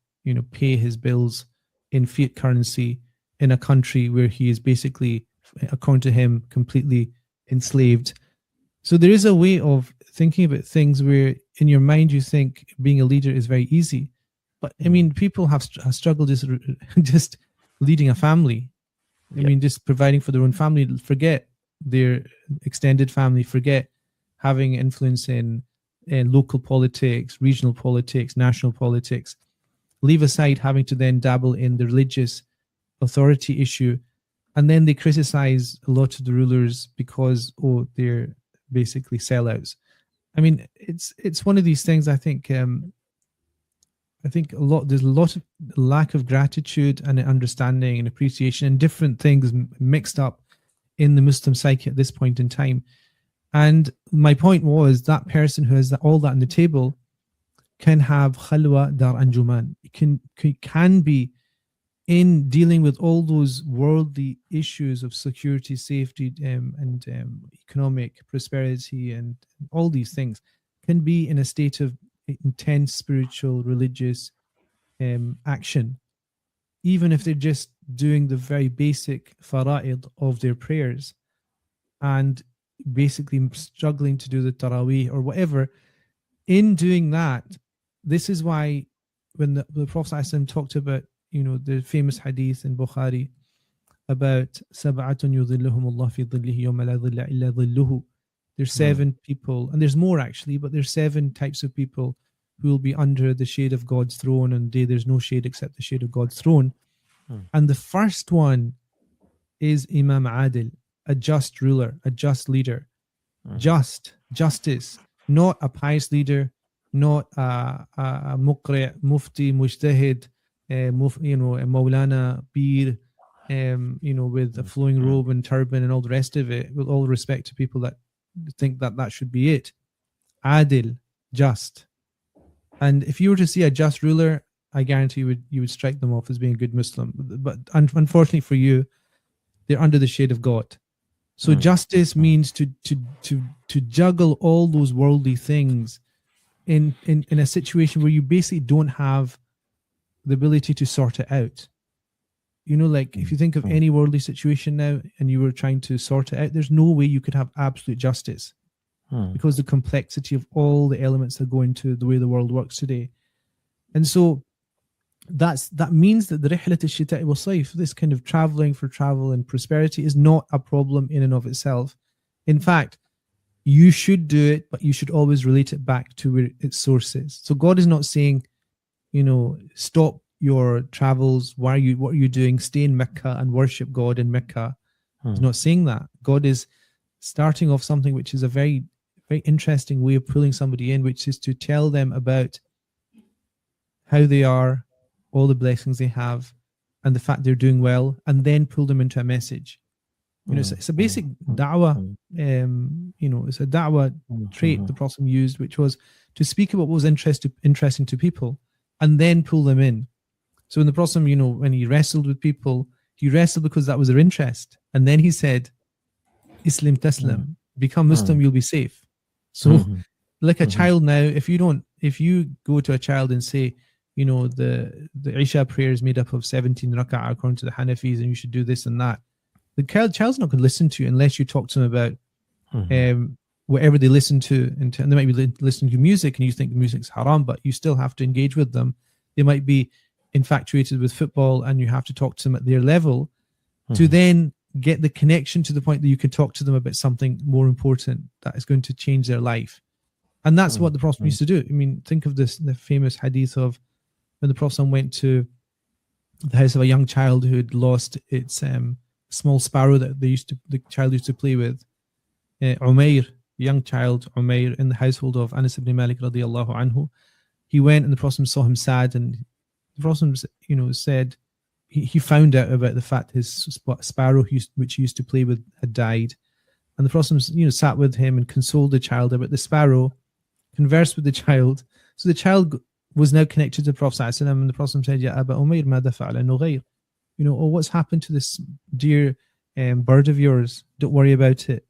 Speaker 2: pay his bills in fiat currency in a country where he is basically, according to him, completely enslaved. So there is a way of thinking about things where in your mind you think being a leader is very easy. But I mean, people have struggled just leading a family. I mean, just providing for their own family. Forget their extended family. Forget having influence in local politics, regional politics, national politics. Leave aside having to then dabble in the religious authority issue. And then they criticize a lot of the rulers because, they're basically sellouts. I mean, it's one of these things. I think there's a lot of lack of gratitude and understanding and appreciation and different things mixed up in the Muslim psyche at this point in time. And my point was that person who has all that on the table can have khalwa dar anjuman. Can be in dealing with all those worldly issues of security, safety, and economic prosperity, and all these things, can be in a state of intense spiritual, religious action, even if they're just doing the very basic fara'id of their prayers and basically struggling to do the taraweeh or whatever. In doing that, this is why when the Prophet ﷺ talked about the famous hadith in Bukhari about sab'atun yudhilluhum Allah fi dhillihi yawma la dhilla illa dhilluhu. There's 7 people, and there's more actually, but there's 7 types of people who will be under the shade of God's throne, and there's no shade except the shade of God's throne. And the first one is Imam Adil, a just ruler, a just leader. Justice, not a pious leader, not a muqri, mufti, mujtahid, a Maulana, Bir, with a flowing robe and turban and all the rest of it, with all respect to people that think that should be it. Adil, just. And if you were to see a just ruler, I guarantee you would strike them off as being a good Muslim. But unfortunately for you, they're under the shade of God. So justice means to juggle all those worldly things in a situation where you basically don't have the ability to sort it out. Like if you think of any worldly situation now and you were trying to sort it out, there's no way you could have absolute justice because the complexity of all the elements that go into the way the world works today. And so that means that the rihlat al-shita'i wa sayf, this kind of traveling for travel and prosperity, is not a problem in and of itself. In fact, you should do it, but you should always relate it back to where its source is. So God is not saying, stop your travels. What are you doing? Stay in Mecca and worship God in Mecca. He's not saying that. God is starting off something which is a very, very interesting way of pulling somebody in, which is to tell them about how they are, all the blessings they have, and the fact they're doing well, and then pull them into a message. It's a basic da'wah. It's a da'wah trait the Prophet used, which was to speak about what was interesting to people, and then pull them in. So in the Prophet, when he wrestled with people, he wrestled because that was their interest, and then he said, "Islam taslam, become Muslim, you'll be safe." So, like a child now, if you go to a child and say, the Isha prayer is made up of 17 rak'ah according to the Hanafis, and you should do this and that, the child's not going to listen to you unless you talk to them about whatever they listen to. And they might be listening to music and you think music's haram, but you still have to engage with them. They might be infatuated with football and you have to talk to them at their level to then get the connection to the point that you can talk to them about something more important that is going to change their life. And that's what the Prophet used to do. I mean, think of this, the famous hadith of when the Prophet went to the house of a young child who had lost its small sparrow that the child used to play with. Umair, young child Umair, in the household of Anas ibn Malik radiallahu anhu. He went and the Prophet saw him sad, and the Prophet, said he found out about the fact his sparrow, which he used to play with, had died. And the Prophet, sat with him and consoled the child about the sparrow, conversed with the child. So the child was now connected to the Prophet ﷺ, and the Prophet said, Ya Aba Umair, mada fa'ala nughayr? Oh, what's happened to this dear bird of yours? Don't worry about it,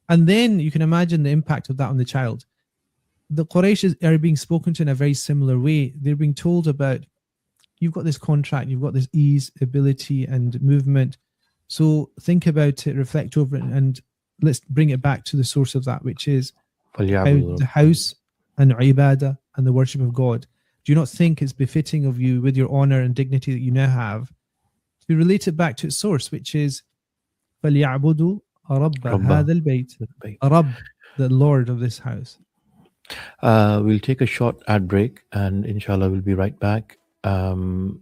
Speaker 2: And then you can imagine the impact of that on the child. The Quraysh are being spoken to in a very similar way. They're being told about, you've got this contract, you've got this ease, ability, and movement. So think about it, reflect over it, and let's bring it back to the source of that, which is how the house and ibadah and the worship of God. Do you not think it's befitting of you, with your honor and dignity that you now have, to relate it back to its source, which is فَلْيَعْبُدُوا رَبَّ هَذَا الْبَيْتِ, Rabb, the Lord of this house.
Speaker 1: We'll take a short ad break, and inshallah we'll be right back. Kind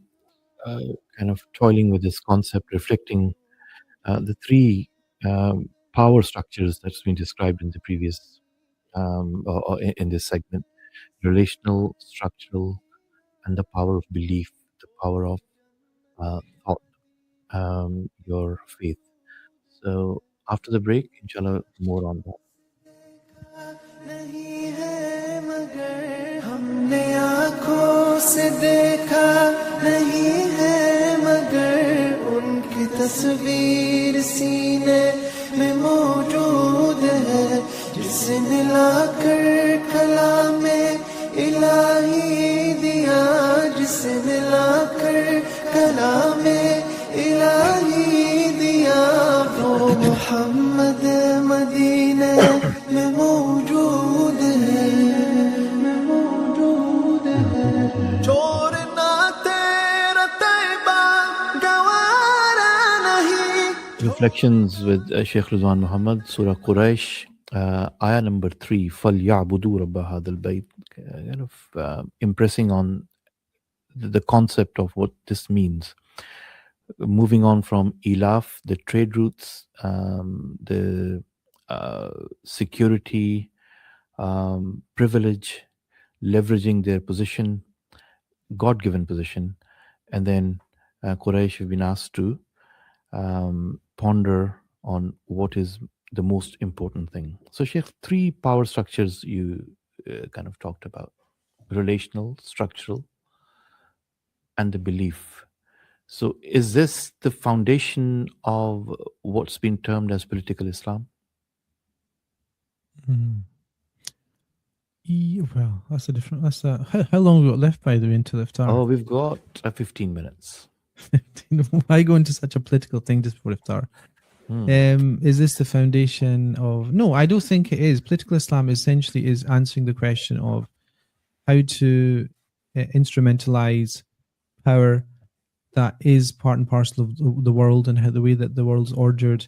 Speaker 1: of toiling with this concept, reflecting the three power structures that's been described in the previous or in this segment: relational, structural, and the power of belief, the power of thought, your faith. So after the break, inshallah, more on that.
Speaker 3: हमने आँखों से देखा नहीं है मगर उनकी तस्वीर सीने में मौजूद है जिसने लाकर कलामे इलाही दिया जिसने लाकर कलामे इलाही दिया वो मोहम्मद मदीने में मौजूद है
Speaker 1: Reflections with Sheikh Rizwan Muhammad, Surah Quraysh, ayah number 3, فَلْيَعْبُدُوا رَبَّ هَذَا الْبَيْتِ, kind of impressing on the concept of what this means. Moving on from ilaf, the trade routes, the security, privilege, leveraging their position, God-given position, and then Quraysh have been asked to ponder on what is the most important thing. So Sheikh, 3 power structures you kind of talked about: relational, structural, and the belief. So is this the foundation of what's been termed as political Islam?
Speaker 2: Well, how long have we got left, by the way, until iftar?
Speaker 1: Oh, we've got 15 minutes.
Speaker 2: Why go into such a political thing just before iftar? Is this the foundation of... No, I don't think it is. Political Islam essentially is answering the question of how to instrumentalize power that is part and parcel of the world, and how the way that the world's ordered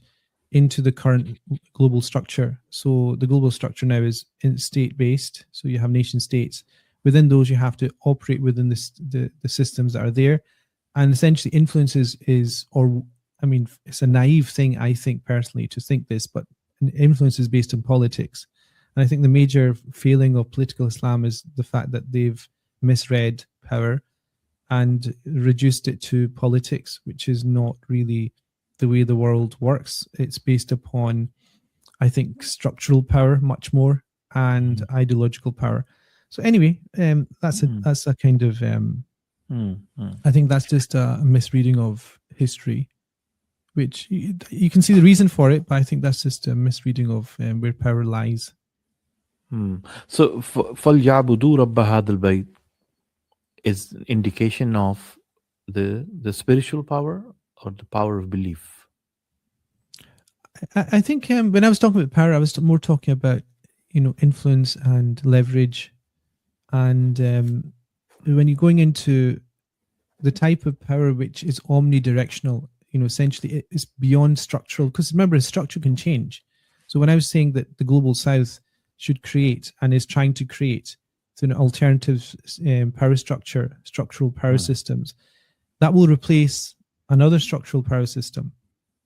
Speaker 2: into the current global structure. So the global structure now is state-based. So you have nation states. Within those, you have to operate within the systems that are there. And essentially influence it's a naive thing, I think, personally, to think this, but influence is based on politics. And I think the major failing of political Islam is the fact that they've misread power and reduced it to politics, which is not really the way the world works. It's based upon, I think, structural power much more and ideological power. So anyway, that's a kind of... I think that's just a misreading of history, which you can see the reason for it, but I think that's just a misreading of where power lies.
Speaker 1: So, فَلْيَعْبُدُوا رَبَّ هَذَا الْبَيْتِ is an indication of the spiritual power or the power of belief?
Speaker 2: I think when I was talking about power, I was more talking about, influence and leverage. And when you're going into the type of power which is omnidirectional, essentially it's beyond structural, because remember, structure can change. So when I was saying that the global south should create and is trying to create an alternative power structure, structural power systems, that will replace another structural power system.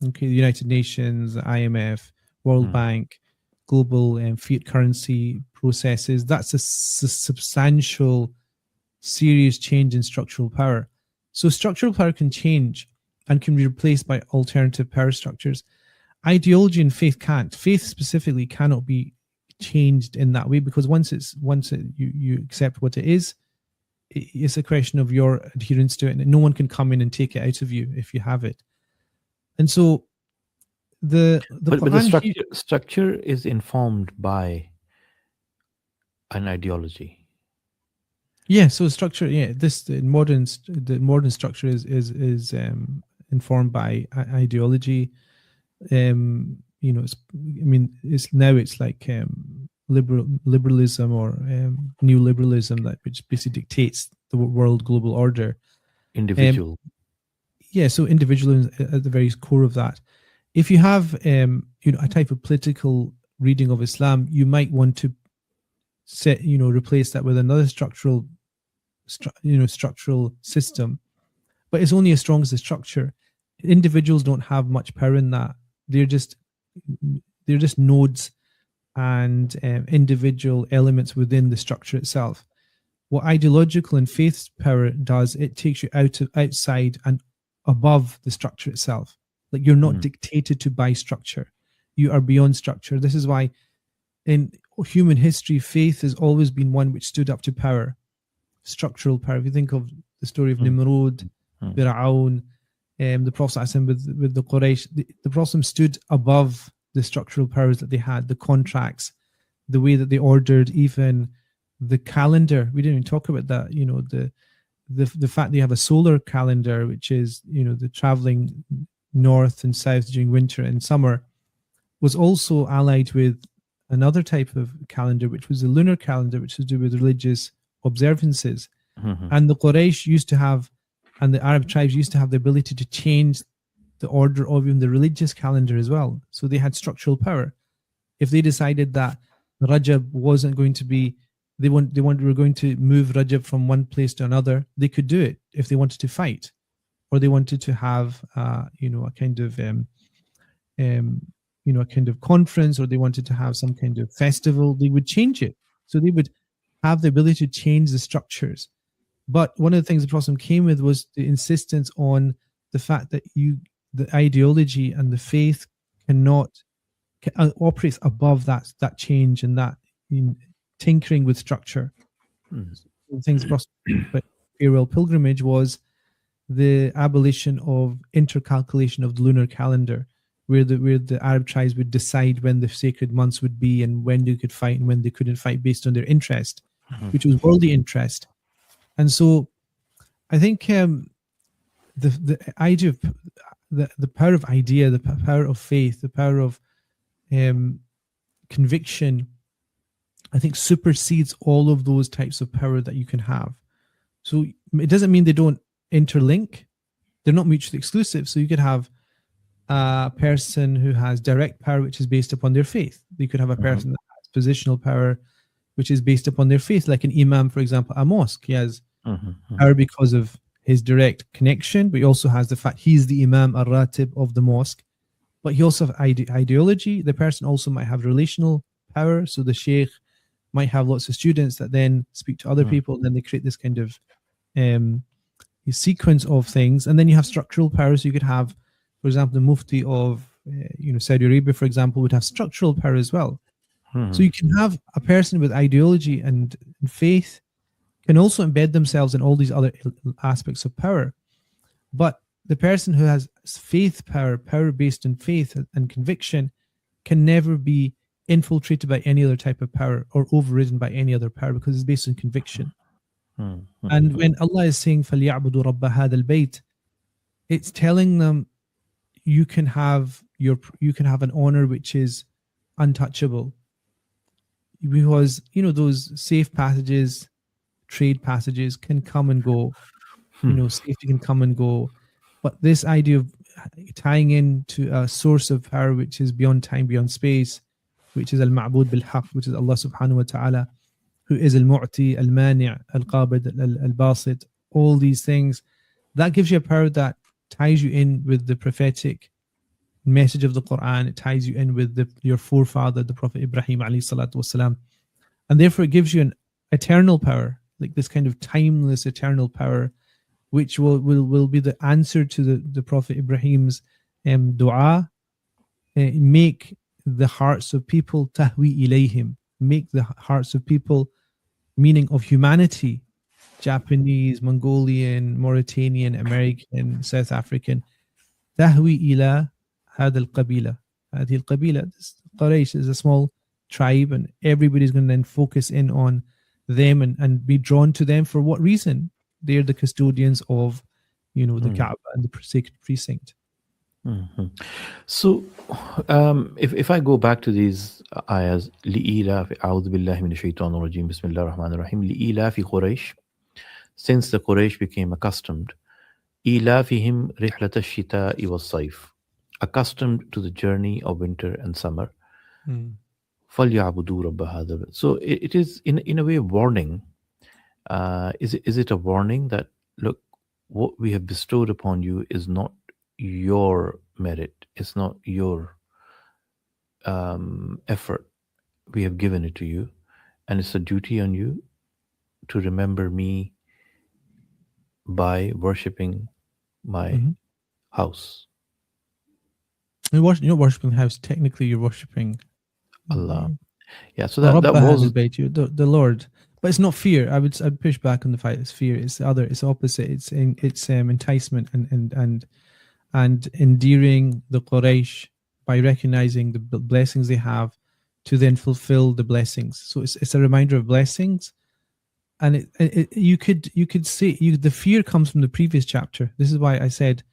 Speaker 2: Okay, the United Nations, IMF, World Bank, global fiat currency processes. That's a substantial, serious change in structural power. So structural power can change and can be replaced by alternative power structures. Ideology and faith can't. Faith specifically cannot be changed in that way, because once you accept what it is, it's a question of your adherence to it, and no one can come in and take it out of you if you have it. And so but
Speaker 1: the structure is informed by an ideology.
Speaker 2: Yeah, so structure. Yeah, the modern structure is informed by ideology. It's like liberalism or neoliberalism, which basically dictates the world global order.
Speaker 1: Individual.
Speaker 2: So individualism at the very core of that. If you have a type of political reading of Islam, you might want to replace that with another structural system, but it's only as strong as the structure. Individuals don't have much power in that. They're just nodes and individual elements within the structure itself. What ideological and faith power does, it takes you outside and above the structure itself. Like, you're not dictated to by structure. You are beyond structure. This is why in human history, faith has always been one which stood up to power, structural power. If you think of the story of Nimrod, Fir'aun, the Prophet with the Quraysh, the Prophet stood above the structural powers that they had, the contracts, the way that they ordered, even the calendar. We didn't even talk about that. The fact that you have a solar calendar, which is the traveling north and south during winter and summer, was also allied with another type of calendar, which was the lunar calendar, which is to do with religious observances. And the Quraysh used to have, and the Arab tribes used to have, the ability to change the order of even the religious calendar as well. So they had structural power. If they decided that Rajab wasn't going to be, were going to move Rajab from one place to another, they could do it if they wanted to fight, or they wanted to have a kind of conference, or they wanted to have some kind of festival. They would change it. So they would have the ability to change the structures. But one of the things the Prophet came with was the insistence on the fact that the ideology and the faith operates above that change and that tinkering with structure. The things the Prophet farewell pilgrimage was the abolition of intercalculation of the lunar calendar, where the Arab tribes would decide when the sacred months would be and when they could fight and when they couldn't fight based on their interest, which was worldly interest. And so I think the idea of the power of idea, the power of faith, the power of conviction, I think supersedes all of those types of power that you can have. So it doesn't mean they don't interlink. They're not mutually exclusive. So you could have a person who has direct power, which is based upon their faith. You could have a person that has positional power, which is based upon their faith, like an imam, for example, a mosque. He has power because of his direct connection, but he also has the fact he's the imam ar-ratib of the mosque. But he also has ideology. The person also might have relational power. So the sheikh might have lots of students that then speak to other people, and then they create this kind of sequence of things. And then you have structural power. So you could have, for example, the mufti of Saudi Arabia, for example, would have structural power as well. So you can have a person with ideology and faith can also embed themselves in all these other aspects of power. But the person who has faith power based on faith and conviction, can never be infiltrated by any other type of power or overridden by any other power, because it's based on conviction. And when Allah is saying فَلْيَعْبُدُوا رَبَّ هَذَا الْبَيْتِ, it's telling them you can have an honor which is untouchable, because those safe passages, trade passages can come and go, safety can come and go, but this idea of tying in to a source of power which is beyond time, beyond space, which is al-ma'bud bil-haq, which is Allah subhanahu wa ta'ala, who is al-mu'ti, al-mani', al-qabid, al-basit, all these things. That gives you a power that ties you in with the prophetic message of the Quran. It ties you in with your forefather, the Prophet Ibrahim alayhi salatu wasalam. And therefore it gives you an eternal power, like this kind of timeless eternal power, which will be the answer to the Prophet Ibrahim's dua. Make the hearts of people tahwi ilayhim, make the hearts of people, meaning of humanity, Japanese, Mongolian, Mauritanian, American, South African, tahwi ila هذا القبيلة. هذه القبيلة, Quraysh is a small tribe, and everybody's going to then focus in on them and be drawn to them. For what reason? They're the custodians of, the Kaaba and the sacred precinct.
Speaker 1: Mm-hmm. So, if I go back to these ayahs, لِإِيلَافِ أعوذ بالله من الشيطان الرجيم بسم الله الرحمن الرحيم لِإِيلَافِ قريش, since the Quraysh became accustomed, إِيلَافِهِمْ رِحْلَةَ الشِّتَاءِ وَالصَّيْفِ, accustomed to the journey of winter and summer. فَلْيَعْبُدُوا رَبَّ هَذَا. So it is in a way warning. Is it a warning that, look, what we have bestowed upon you is not your merit, it's not your effort. We have given it to you, and it's a duty on you to remember me by worshipping my house.
Speaker 2: You're not worshipping the house. Technically, you're worshipping
Speaker 1: Allah. Yeah, so that was
Speaker 2: the Lord. But it's not fear. I'd push back on the fact it's fear. It's the other. It's opposite. It's enticement and endearing the Quraysh by recognizing the blessings they have to then fulfill the blessings. So it's a reminder of blessings, and you could say the fear comes from the previous chapter. This is why I said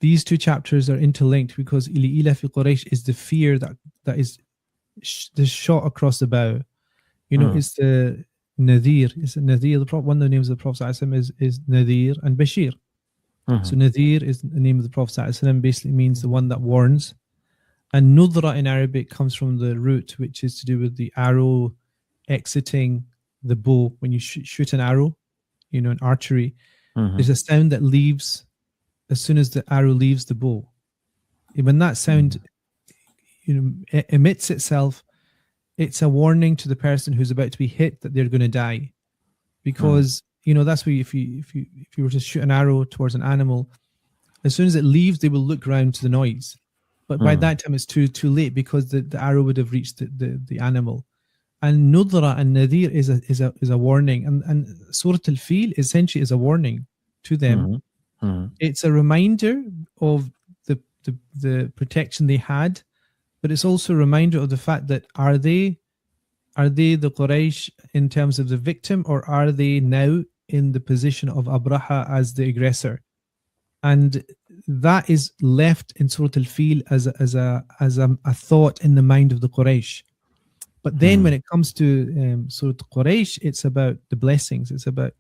Speaker 2: these two chapters are interlinked, because Ili Ila fi Quraysh is the fear that is the shot across the bow. It's the Nadir. It's Nadir. One of the names of the Prophet is Nadir and Bashir. So Nadir is the name of the Prophet basically means the one that warns. And Nudra in Arabic comes from the root, which is to do with the arrow exiting the bow. When you shoot an arrow, in archery, there's a sound that leaves as soon as the arrow leaves the bow. When that sound emits itself, it's a warning to the person who's about to be hit that they're going to die, because that's why if you were to shoot an arrow towards an animal, as soon as it leaves, they will look around to the noise. But by that time, it's too late, because the arrow would have reached the animal. And Nudra and Nadir is a warning, and Surah Al-Fil essentially is a warning to them. It's a reminder of the protection they had. But it's also a reminder of the fact that are they the Quraysh in terms of the victim, or are they now in the position of Abraha as the aggressor? And that is left in Surah Al-Fil as a thought in the mind of the Quraysh. But then when it comes to Surah Quraysh, it's about the blessings. It's about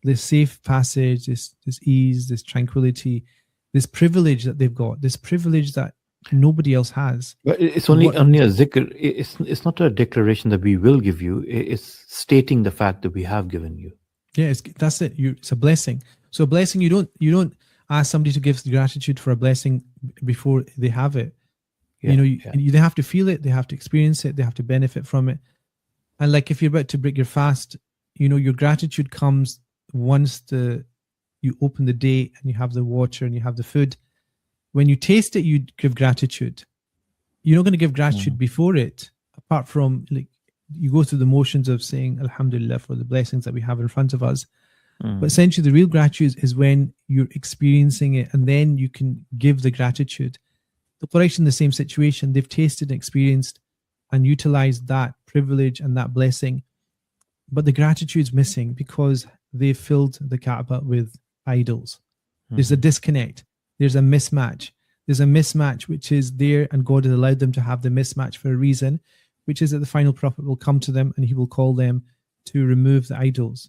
Speaker 2: the safe passage, this ease, this tranquility, this privilege that they've got, this privilege that nobody else has.
Speaker 1: But it's only a zikr. It's not a declaration that we will give you. It's stating the fact that we have given you.
Speaker 2: Yeah, that's it. It's a blessing. So a blessing, you don't ask somebody to give gratitude for a blessing before they have it.
Speaker 1: Yeah,
Speaker 2: they have to feel it, they have to experience it, they have to benefit from it. And like if you're about to break your fast, your gratitude comes once you open the day and you have the water and you have the food. When you taste it, you give gratitude. You're not going to give gratitude before it, apart from like you go through the motions of saying Alhamdulillah for the blessings that we have in front of us. But essentially, the real gratitude is when you're experiencing it, and then you can give the gratitude. The Quraysh in the same situation, they've tasted and experienced and utilized that privilege and that blessing. But the gratitude is missing because they've filled the Kaaba with idols. There's a disconnect. There's a mismatch. There's a mismatch which is there, and God has allowed them to have the mismatch for a reason, which is that the final prophet will come to them and he will call them to remove the idols.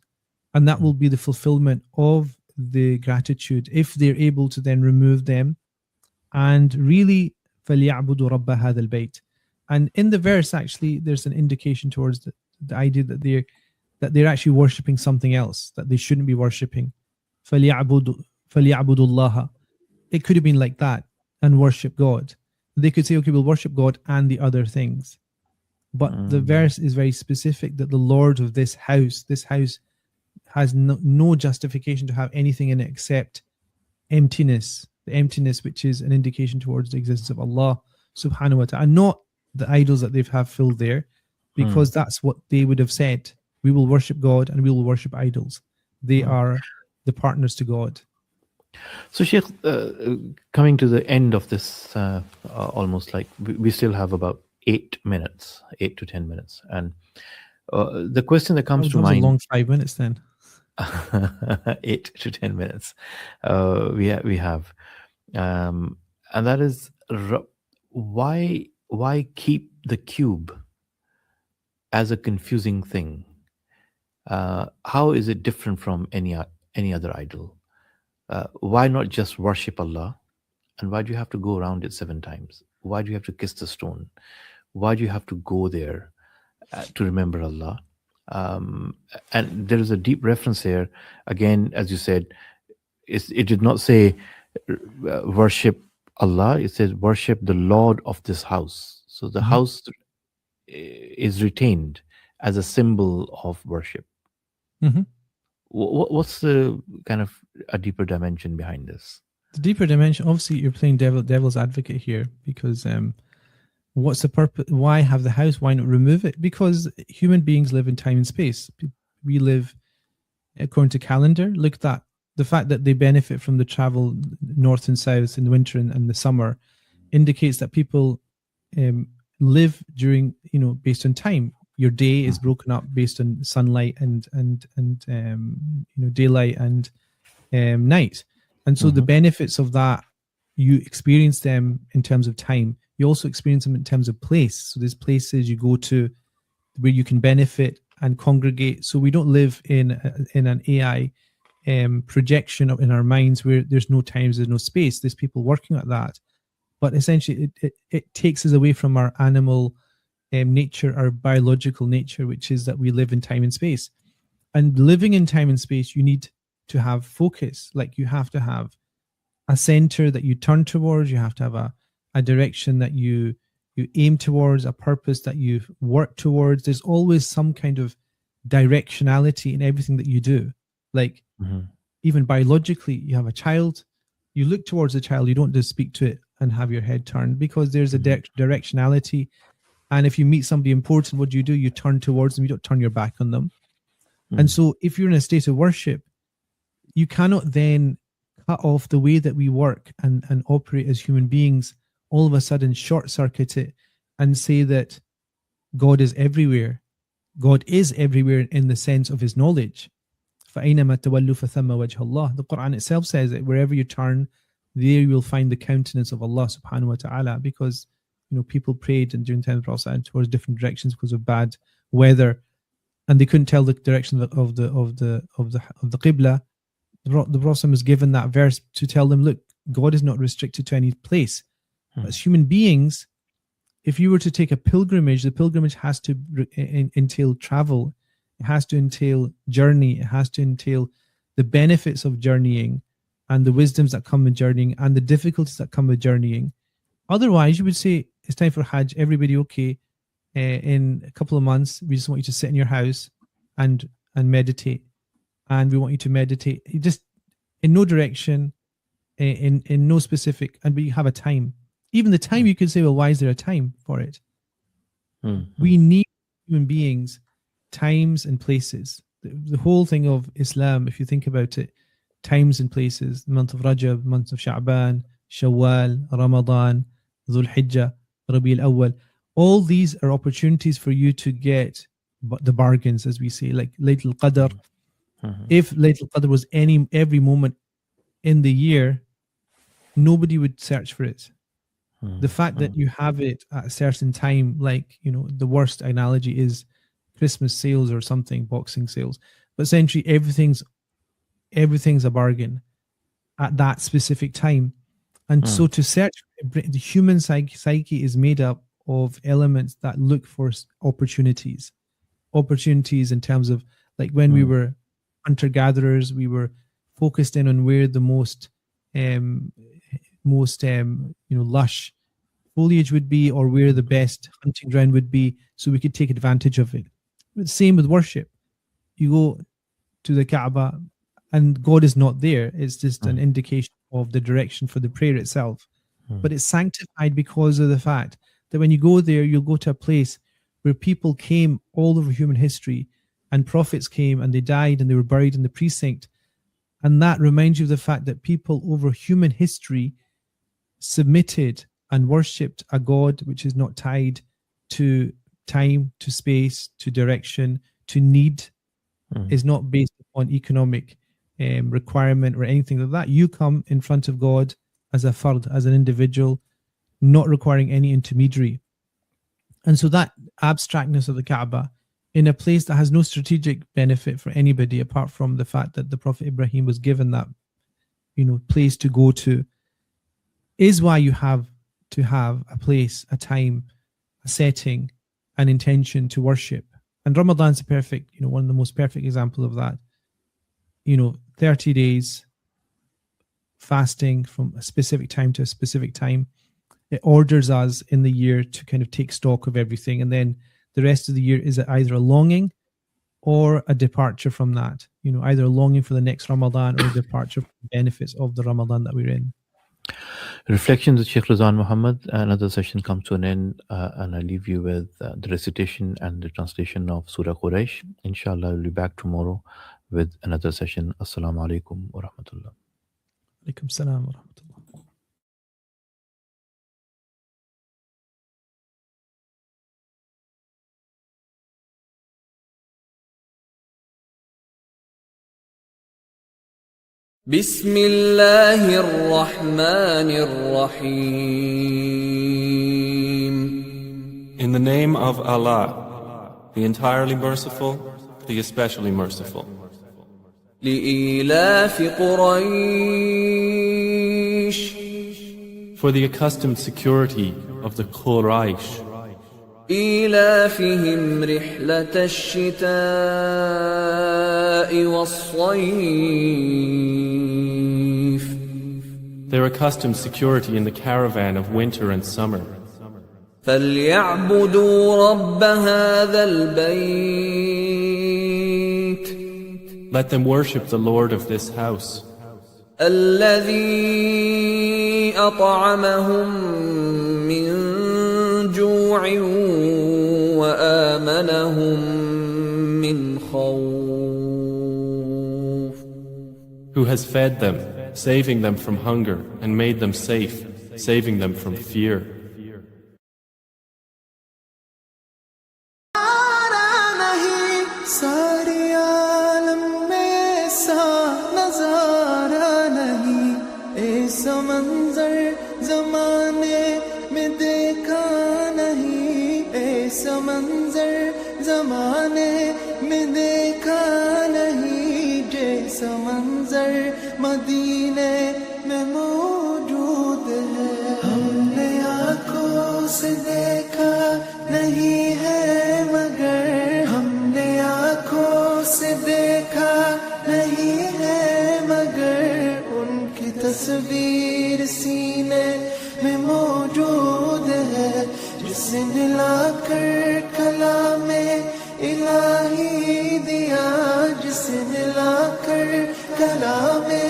Speaker 2: And that will be the fulfillment of the gratitude if they're able to then remove them And really, فَلْيَعْبُدُوا رَبَّ هَذَا الْبَيْتِ. And in the verse, actually, there's an indication towards the idea that they're actually worshipping something else that they shouldn't be worshipping. فَلْيَعْبُدُوا اللَّهَ. It could have been like that, and worship God. They could say, okay, we'll worship God and the other things. But the verse is very specific that the Lord of this house has no justification to have anything in it except emptiness. The emptiness, which is an indication towards the existence of Allah subhanahu wa ta'ala, and not the idols that they've have filled there, because that's what they would have said. We will worship God and we will worship idols. They are the partners to God.
Speaker 1: So, Sheikh, coming to the end of this, almost like we still have about 8 to 10 minutes. And the question that comes to
Speaker 2: That was
Speaker 1: mind.
Speaker 2: a long 5 minutes then.
Speaker 1: 8 to 10 minutes we have. And that is, why keep the cube as a confusing thing? How is it different from any other idol? Why not just worship Allah? And why do you have to go around it 7 times? Why do you have to kiss the stone? Why do you have to go there to remember Allah? And there is a deep reference here. Again, as you said, it did not say worship Allah. It says worship the Lord of this house. So the house is retained as a symbol of worship. What's the kind of a deeper dimension behind this?
Speaker 2: The deeper dimension, obviously, you're playing devil's advocate here, because what's the purpose? Why have the house? Why not remove it? Because human beings live in time and space. We live according to calendar. Look at that. The fact that they benefit from the travel north and south in the winter and the summer indicates that people live during, based on time. Your day is broken up based on sunlight and daylight and night. And so the benefits of that, you experience them in terms of time. You also experience them in terms of place. So there's places you go to where you can benefit and congregate. So we don't live in an AI projection in our minds where there's no times, there's no space. There's people working at that. But essentially, it takes us away from our animal nature, our biological nature, which is that we live in time and space. And living in time and space, you need to have focus. Like, you have to have a center that you turn towards. You have to have a direction that you aim towards, a purpose that you work towards. There's always some kind of directionality in everything that you do. Like, even biologically, you have a child, you look towards the child, you don't just speak to it and have your head turned, because there's a directionality. And if you meet somebody important, what do? You turn towards them, you don't turn your back on them. And so if you're in a state of worship, you cannot then cut off the way that we work and operate as human beings, all of a sudden short circuit it and say that God is everywhere. God is everywhere in the sense of his knowledge. فَأَيْنَمَا تَوَلُّوا فَثَمَّ وَجْهَ اللَّهِ. The Quran itself says that wherever you turn, there you will find the countenance of Allah subhanahu wa ta'ala, because people prayed and during the time of the Prophet towards different directions because of bad weather, and they couldn't tell the direction of the Qibla. The Prophet was given that verse to tell them, look, God is not restricted to any place. As human beings, if you were to take a pilgrimage, the pilgrimage has to entail travel. It has to entail journey. It has to entail the benefits of journeying and the wisdoms that come with journeying and the difficulties that come with journeying. Otherwise, you would say, it's time for Hajj. Everybody, okay, in a couple of months, we just want you to sit in your house and meditate. And we want you to meditate just in no direction, in no specific, and we have a time. Even the time, you could say, well, why is there a time for it? We need, human beings, times and places. The whole thing of Islam, if you think about it, times and places, the month of Rajab, month of Sha'ban, Shawwal, Ramadan, Dhul Hijjah, Rabi al-Awwal, all these are opportunities for you to get the bargains, as we say, like Laylatul Qadr. If Laylatul Qadr was every moment in the year, nobody would search for it. The fact that you have it at a certain time, like, the worst analogy is Christmas sales or something, Boxing sales. But essentially everything's a bargain at that specific time. And so to search, the human psyche is made up of elements that look for opportunities in terms of, like, when we were hunter-gatherers, we were focused in on where the most lush foliage would be, or where the best hunting ground would be, so we could take advantage of it. But same with worship. You go to the Kaaba and God is not there. It's just an indication of the direction for the prayer itself. But it's sanctified because of the fact that when you go there, you'll go to a place where people came all over human history, and prophets came and they died and they were buried in the precinct. And that reminds you of the fact that people over human history submitted and worshipped a God which is not tied to time, to space, to direction, to need, is not based upon economic requirement or anything like that. You come in front of God as a fard, as an individual, not requiring any intermediary. And so that abstractness of the Kaaba in a place that has no strategic benefit for anybody apart from the fact that the Prophet Ibrahim was given that, place to go to, is why you have to have a place, a time, a setting, an intention to worship. And Ramadan's a perfect, one of the most perfect example of that. 30 days fasting from a specific time to a specific time. It orders us in the year to kind of take stock of everything. And then the rest of the year is either a longing or a departure from that. Either a longing for the next Ramadan or a departure from the benefits of the Ramadan that we're in.
Speaker 1: Reflections with Sheikh Rizwan Muhammad. Another session comes to an end, and I leave you with the recitation and the translation of Surah Quraysh. Inshallah, we'll be back tomorrow with another session. Assalamu alaikum wa rahmatullah.
Speaker 2: Alaikum salam wa rahmatullah.
Speaker 4: بسم الله الرحمن الرحيم.
Speaker 5: In the name of Allah, the entirely merciful, the especially merciful.
Speaker 4: لإيلاف قريش.
Speaker 5: For the accustomed security of the Quraysh.
Speaker 4: إيلافهم رحلة الشتاء والصيف.
Speaker 5: Their accustomed security in the caravan of winter and summer.
Speaker 4: فليعبدوا رب هذا البيت.
Speaker 5: Let them worship the Lord of this house.
Speaker 4: الذي أطعمهم من جوع وآمنهم من خوف.
Speaker 5: Who has fed them, saving them from hunger, and made them safe, saving them from fear.
Speaker 3: मदीने में मौजूद है, हमने आँखों से देखा नहीं है मगर, हमने आँखों से देखा नहीं है मगर, उनकी तस्वीर सीने में मौजूद है, जिसे मिलाकर कलामे इलाही दिया, जिसे मिलाकर कलामे